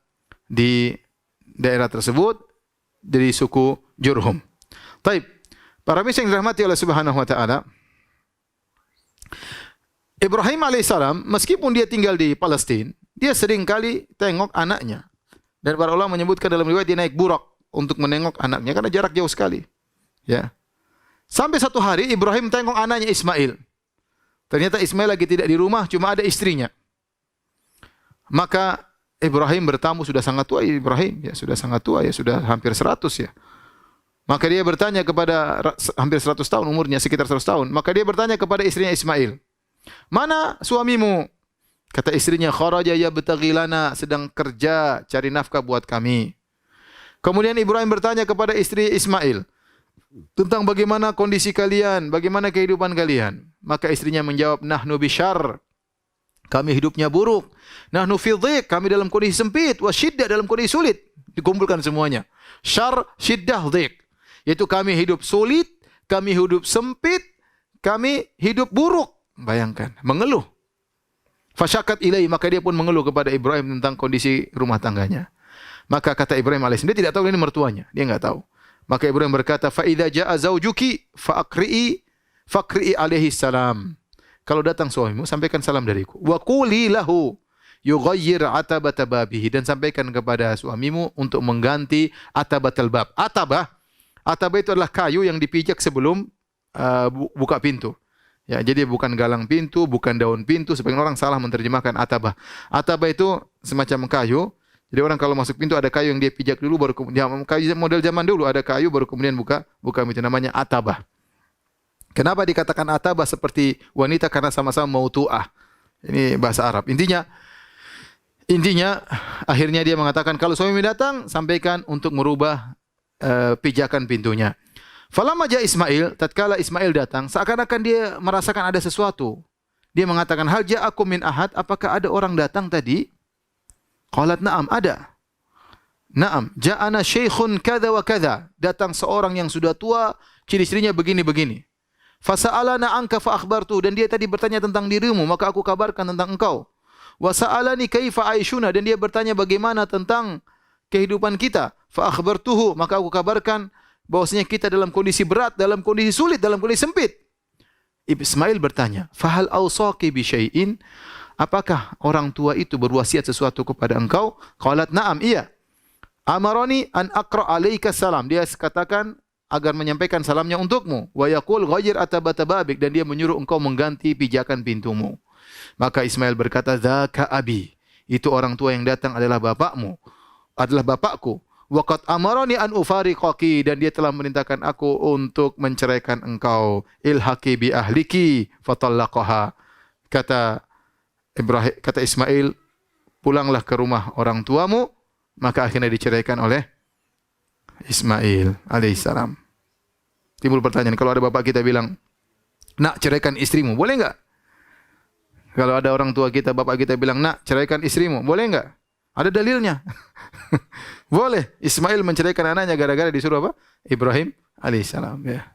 di daerah tersebut dari suku Jurhum. Taib. Para misal yang dirahmati oleh Subhanahu wa taala, Ibrahim alaihissalam meskipun dia tinggal di Palestina, dia sering kali tengok anaknya. Dan para ulama menyebutkan dalam riwayat dia naik burak untuk menengok anaknya karena jarak jauh sekali. Ya. Sampai satu hari Ibrahim tengok anaknya Ismail. Ternyata Ismail lagi tidak di rumah, cuma ada istrinya. Maka Ibrahim bertamu, sudah sangat tua Ibrahim, ya sudah sangat tua, ya sudah hampir 100 ya. Maka dia bertanya kepada hampir 100 tahun umurnya, sekitar 100 tahun. Maka dia bertanya kepada istrinya Ismail, "Mana suamimu?" Kata istrinya, "Kharaja yabtaghi lana," sedang kerja cari nafkah buat kami. Kemudian Ibrahim bertanya kepada istri Ismail tentang bagaimana kondisi kalian, bagaimana kehidupan kalian. Maka istrinya menjawab, "Nahnu bisyarr." Kami hidupnya buruk. "Nahnu fi dhiq," kami dalam kondisi sempit, wa syiddah, dalam kondisi sulit. Dikumpulkan semuanya. Syarr, syiddah, dhiq. Yaitu kami hidup sulit, kami hidup sempit, kami hidup buruk. Bayangkan, mengeluh. Fasyakat ilai, maka dia pun mengeluh kepada Ibrahim tentang kondisi rumah tangganya. Maka kata Ibrahim alaihissalam, dia tidak tahu ini mertuanya, dia enggak tahu. Maka Ibrahim berkata, "Fa idza jaa zaujuki faqri'i alaihi salam." Kalau datang suamimu, sampaikan salam dariku. Wa quli lahu yughayyir atabata babihi, dan sampaikan kepada suamimu untuk mengganti atabatal bab. Atabah itu adalah kayu yang dipijak sebelum buka pintu. Ya, jadi bukan galang pintu, bukan daun pintu. Sebagian orang salah menerjemahkan atabah. Atabah itu semacam kayu. Jadi orang kalau masuk pintu ada kayu yang dia pijak dulu, baru kemudian kayu model zaman dulu ada kayu, baru kemudian buka pintu, namanya atabah. Kenapa dikatakan atabah seperti wanita? Karena sama-sama mautu'ah. Ini bahasa Arab. Intinya akhirnya dia mengatakan, kalau suami datang, sampaikan untuk merubah pijakan pintunya. Falamma jaa Ismail, tatkala Ismail datang, seakan-akan dia merasakan ada sesuatu. Dia mengatakan, "Hal ja'akum min ahad?" Apakah ada orang datang tadi? Qalat, "Na'am, ada." "Na'am, ja'ana syaikhun kadza wa kadza." Datang seorang yang sudah tua, ciri-cirinya begini-begini. "Fasa'alana anka fa akhbartu." Dan dia tadi bertanya tentang dirimu, maka aku kabarkan tentang engkau. "Wa sa'alani kaifa aishuna." Dan dia bertanya bagaimana tentang kehidupan kita. Fa akhbartuhu, maka aku kabarkan bahwasanya kita dalam kondisi berat, dalam kondisi sulit, dalam kondisi sempit. Ismail bertanya, "Fahal awsaqi bi syai'in?" Apakah orang tua itu berwasiat sesuatu kepada engkau? Qalat, "Na'am, iya." "Amarani an aqra alaika salam." Dia katakan agar menyampaikan salamnya untukmu. "Wa yaqul ghayyir atabata babik." Dan dia menyuruh engkau mengganti pijakan pintumu. Maka Ismail berkata, "Dzaka abi." Itu orang tua yang datang adalah bapakmu, adalah bapakku. Waqad amarani an ufariqaki, dan dia telah memerintahkan aku untuk menceraikan engkau. Ilhaqi bi ahliki fatallaqaha. Kata Ismail, pulanglah ke rumah orang tuamu, maka akhirnya diceraikan oleh Ismail alaihissalam. Timbul pertanyaan, kalau ada bapak kita bilang, "Nak, ceraikan istrimu," boleh enggak? Kalau ada orang tua kita, bapak kita bilang, "Nak, ceraikan istrimu," boleh enggak? Ada dalilnya. Boleh. Ismail menceraikan anaknya gara-gara disuruh apa? Ibrahim alaihissalam. Ya.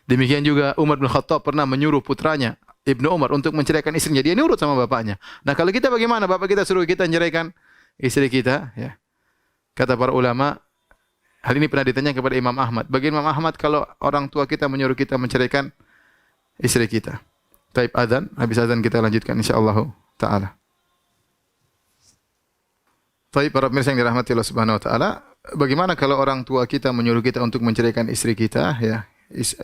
Demikian juga Umar bin Khattab pernah menyuruh putranya Ibnu Umar untuk menceraikan istrinya. Dia nurut sama bapaknya. Nah, kalau kita bagaimana? Bapak kita suruh kita menceraikan istri kita. Ya. Kata para ulama, hal ini pernah ditanya kepada Imam Ahmad. Bagi Imam Ahmad, kalau orang tua kita menyuruh kita menceraikan istri kita. Taib adzan, habis adzan kita lanjutkan insyaAllah ta'ala. Baik, para pemirsa yang dirahmati Allah Subhanahu wa taala, bagaimana kalau orang tua kita menyuruh kita untuk menceraikan istri kita, ya?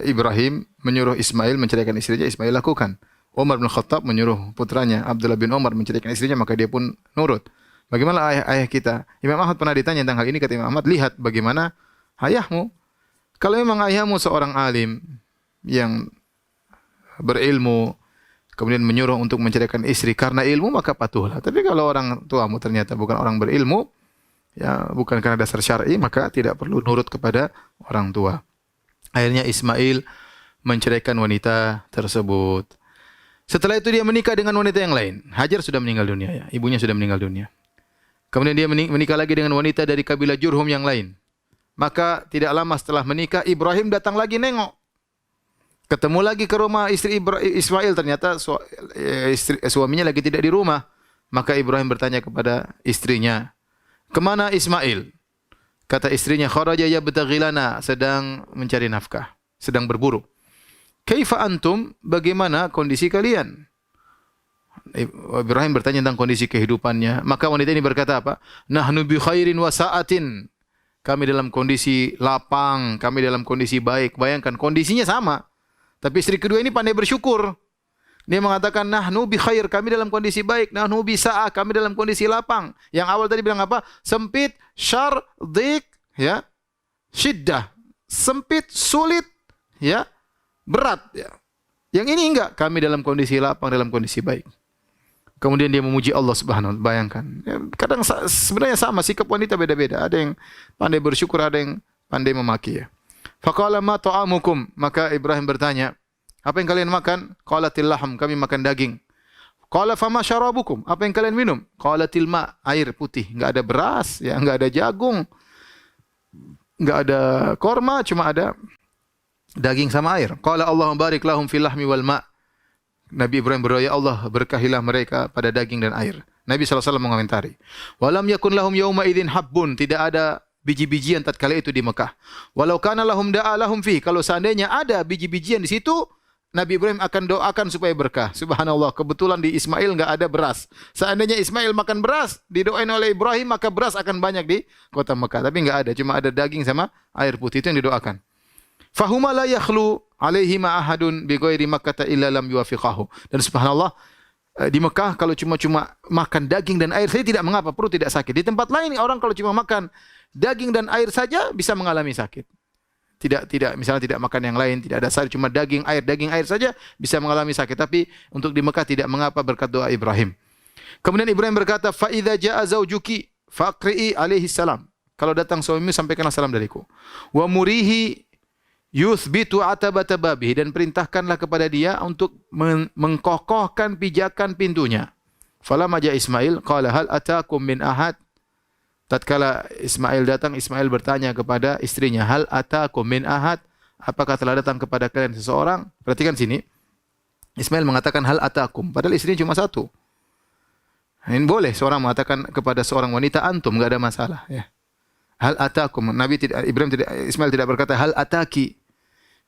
Ibrahim menyuruh Ismail menceraikan istrinya, Ismail lakukan. Umar bin Khattab menyuruh putranya Abdullah bin Umar menceraikan istrinya, maka dia pun nurut. Bagaimana ayah kita? Imam Ahmad pernah ditanya tentang hal ini, kata Imam Ahmad, "Lihat bagaimana ayahmu. Kalau memang ayahmu seorang alim yang berilmu, kemudian menyuruh untuk menceraikan istri karena ilmu, maka patuhlah. Tapi kalau orang tuamu ternyata bukan orang berilmu, ya bukan karena dasar syar'i, maka tidak perlu nurut kepada orang tua." Akhirnya Ismail menceraikan wanita tersebut. Setelah itu dia menikah dengan wanita yang lain. Hajar sudah meninggal dunia, ya. Ibunya sudah meninggal dunia. Kemudian dia menikah lagi dengan wanita dari kabilah Jurhum yang lain. Maka tidak lama setelah menikah, Ibrahim datang lagi nengok. Ketemu lagi ke rumah istri Ismail, ternyata suaminya lagi tidak di rumah. Maka Ibrahim bertanya kepada istrinya, "Kemana Ismail?" Kata istrinya, "Kharaja yabtaghi lana," sedang mencari nafkah, sedang berburu. "Kaifa antum?" Bagaimana kondisi kalian? Ibrahim bertanya tentang kondisi kehidupannya. Maka wanita ini berkata apa? "Nahnu bi khairin wa sa'atin." Kami dalam kondisi lapang, kami dalam kondisi baik. Bayangkan kondisinya sama. Tapi istri kedua ini pandai bersyukur. Dia mengatakan, "Nahnu bi khair," kami dalam kondisi baik. "Nahnu bi sa'ah," kami dalam kondisi lapang. Yang awal tadi bilang apa? Sempit, syar, dhiq, ya. Syiddah, sempit, sulit, ya, berat. Ya. Yang ini enggak, kami dalam kondisi lapang, dalam kondisi baik. Kemudian dia memuji Allah Subhanahu wa taala. Bayangkan. Ya, kadang sebenarnya sama, sikap wanita beda-beda. Ada yang pandai bersyukur, ada yang pandai memaki. Ya. Faqala ma ta'amukum, maka Ibrahim bertanya, apa yang kalian makan? Qalatil laham, kami makan daging. Qala fama syarabukum, apa yang kalian minum? Qalatil ma, air putih, enggak ada beras, ya, enggak ada jagung, enggak ada korma, cuma ada daging sama air. Qala Allahumma barik lahum fil lahmi wal ma. Nabi Ibrahim berdoa, ya Allah, berkahilah mereka pada daging dan air. Nabi SAW mengomentari, walam yakun lahum yauma idzin habbun, tidak ada biji-bijian tatkala itu di Mekah. Walau kana lahum da'a lahum fi, kalau seandainya ada biji-bijian di situ, Nabi Ibrahim akan doakan supaya berkah. Subhanallah, kebetulan di Ismail enggak ada beras. Seandainya Ismail makan beras, didoain oleh Ibrahim, maka beras akan banyak di kota Mekah. Tapi enggak ada, cuma ada daging sama air putih, itu yang didoakan. Fahuma la yakhlu alaihi ma'ahadun bi ghairi Makkah illa lam yuwafiqahu. Dan subhanallah, di Mekah kalau cuma makan daging dan air saja tidak mengapa, perut tidak sakit. Di tempat lain orang kalau cuma makan daging dan air saja bisa mengalami sakit. Tidak misalnya tidak makan yang lain, tidak ada sayur, cuma daging air saja bisa mengalami sakit. Tapi untuk di Mekah tidak mengapa berkat doa Ibrahim. Kemudian Ibrahim berkata, fa idza jaa zaujuki faqri'i alaihi salam. Kalau datang suamimu sampaikanlah salam dariku. Wa murihi yuthbitu atabata babihi, dan perintahkanlah kepada dia untuk mengkokohkan pijakan pintunya. Falamma jaa Ismail qala hal ataakum min ahad. Tatkala Ismail datang, Ismail bertanya kepada istrinya, hal ataakum min ahad, apakah telah datang kepada kalian seseorang? Perhatikan sini. Ismail mengatakan hal ataakum, padahal istrinya cuma satu. Ini boleh seorang mengatakan kepada seorang wanita antum, enggak ada masalah, ya. Hal ataakum. Ismail tidak berkata hal ataki.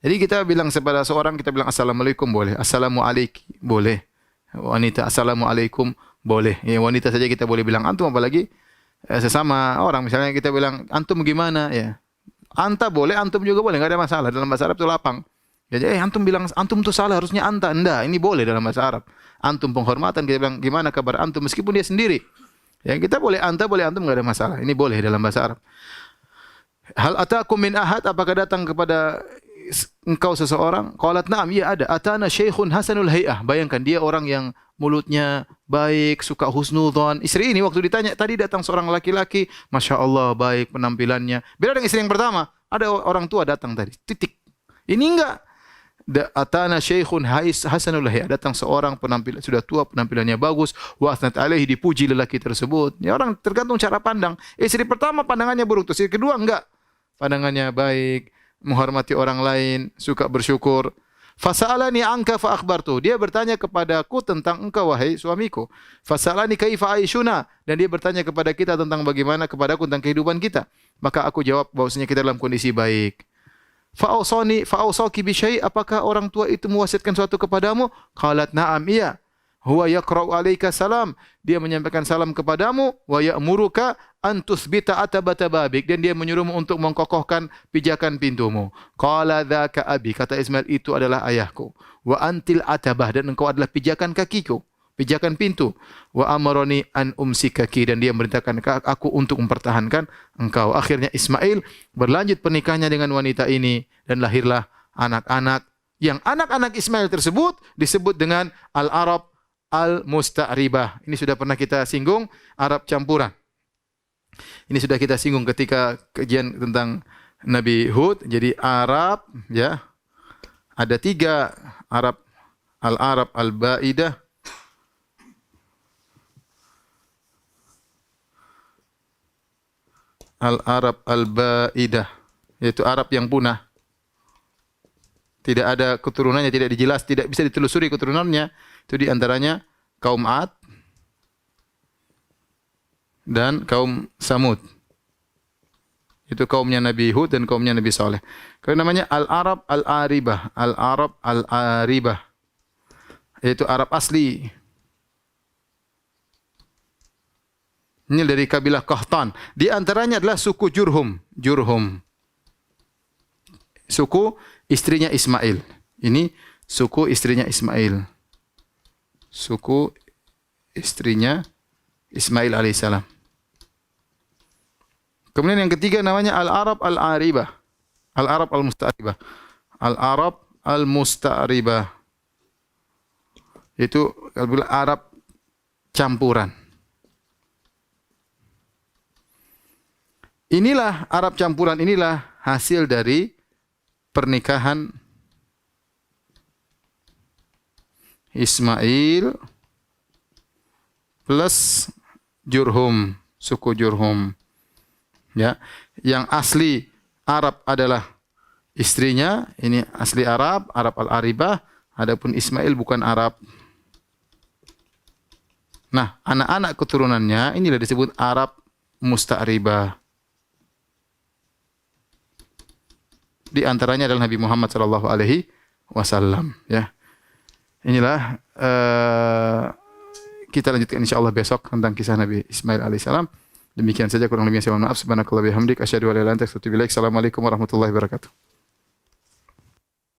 Jadi kita bilang kepada seorang, kita bilang assalamualaikum boleh, assalamualaikum boleh. Wanita assalamualaikum boleh. Ya, wanita saja kita boleh bilang antum, apalagi sesama orang. Misalnya kita bilang antum gimana, ya. Anta boleh, antum juga boleh, enggak ada masalah. Dalam bahasa Arab itu lapang. Jadi antum bilang antum itu salah, harusnya anta. Enggak, ini boleh dalam bahasa Arab. Antum penghormatan, kita bilang gimana kabar antum meskipun dia sendiri. Ya, kita boleh anta, boleh antum, enggak ada masalah. Ini boleh dalam bahasa Arab. Hal ataakum min ahad, apakah datang kepada engkau seseorang? Qalat na'am, iya ada. Atana syekhun hasanul hay'ah. Bayangkan dia orang yang mulutnya baik, suka husnudzon. Istri ini waktu ditanya, tadi datang seorang laki-laki, Masya Allah baik penampilannya. Beda dengan istri yang pertama, ada orang tua datang tadi, titik. Ini enggak. Atana syekhun hasanul hay'ah, datang seorang penampilan sudah tua, penampilannya bagus, wa asnat alaihi, dipuji lelaki tersebut. Ya, orang tergantung cara pandang. Istri pertama pandangannya buruk, istri kedua enggak. Pandangannya baik, menghormati orang lain, suka bersyukur. Fasa'alani anka fa akhbartu. Dia bertanya kepadaku tentang engkau wahai suamiku. Fasa'alani kaifa aishuna, dan dia bertanya kepada kita tentang bagaimana kepadaku tentang kehidupan kita. Maka aku jawab bahwasanya kita dalam kondisi baik. Fa'ausaki bi syai', apakah orang tua itu mewasiatkan sesuatu kepadamu? Qalat na'am, iya. Huwa yaqra'u 'alaika salam, dia menyampaikan salam kepadamu, wa ya'muruka an tuthbita atabata babik, dan dia menyuruhmu untuk mengkokohkan pijakan pintumu. Qala dzaka abi, kata Ismail, itu adalah ayahku. Wa antil atabah, dan engkau adalah pijakan kakiku, pijakan pintu. Wa amaroni an umsikaki, dan dia memerintahkan aku untuk mempertahankan engkau. Akhirnya Ismail berlanjut pernikahannya dengan wanita ini, dan lahirlah anak-anak, yang anak-anak Ismail tersebut disebut dengan al-Arab al-Musta'ribah. Ini sudah pernah kita singgung, Arab campuran. Ini sudah kita singgung ketika kajian tentang Nabi Hud. Jadi Arab, ya, ada 3 Arab: al-Arab al-Ba'idah, al-Arab al-Ba'idah, yaitu Arab yang punah. Tidak ada keturunannya, tidak dijelas, tidak bisa ditelusuri keturunannya. Itu di antaranya kaum Ad dan kaum Samud. Itu kaumnya Nabi Hud dan kaumnya Nabi Saleh. Kalau namanya Al-Arab Al-Aribah, Al-Arab Al-Aribah, yaitu Arab asli. Ini dari kabilah Qahtan. Di antaranya adalah suku Jurhum. Jurhum, suku istrinya Ismail. Ini suku istrinya Ismail. Suku istrinya Ismail alaihissalam. Kemudian yang ketiga namanya Al-Arab Al-Aribah. Al-Arab al-Musta'ribah. Al-Arab al-Musta'ribah. Itu kalau bilang Arab campuran. Inilah Arab campuran, inilah hasil dari pernikahan Ismail plus Jurhum, suku Jurhum. Ya, yang asli Arab adalah istrinya, ini asli Arab, Arab al-Aribah, adapun Ismail bukan Arab. Nah, anak-anak keturunannya inilah disebut Arab Musta'ribah. Di antaranya adalah Nabi Muhammad sallallahu alaihi wasallam, ya. Inilah kita lanjutkan insyaallah besok tentang kisah Nabi Ismail alaihissalam. Demikian saja, kurang lebihnya saya mohon maaf. Subhanakallah bihamdik asyhadu an la ilaha illa anta astaghfiruka wa atubu ilaik. Assalamualaikum warahmatullahi wabarakatuh.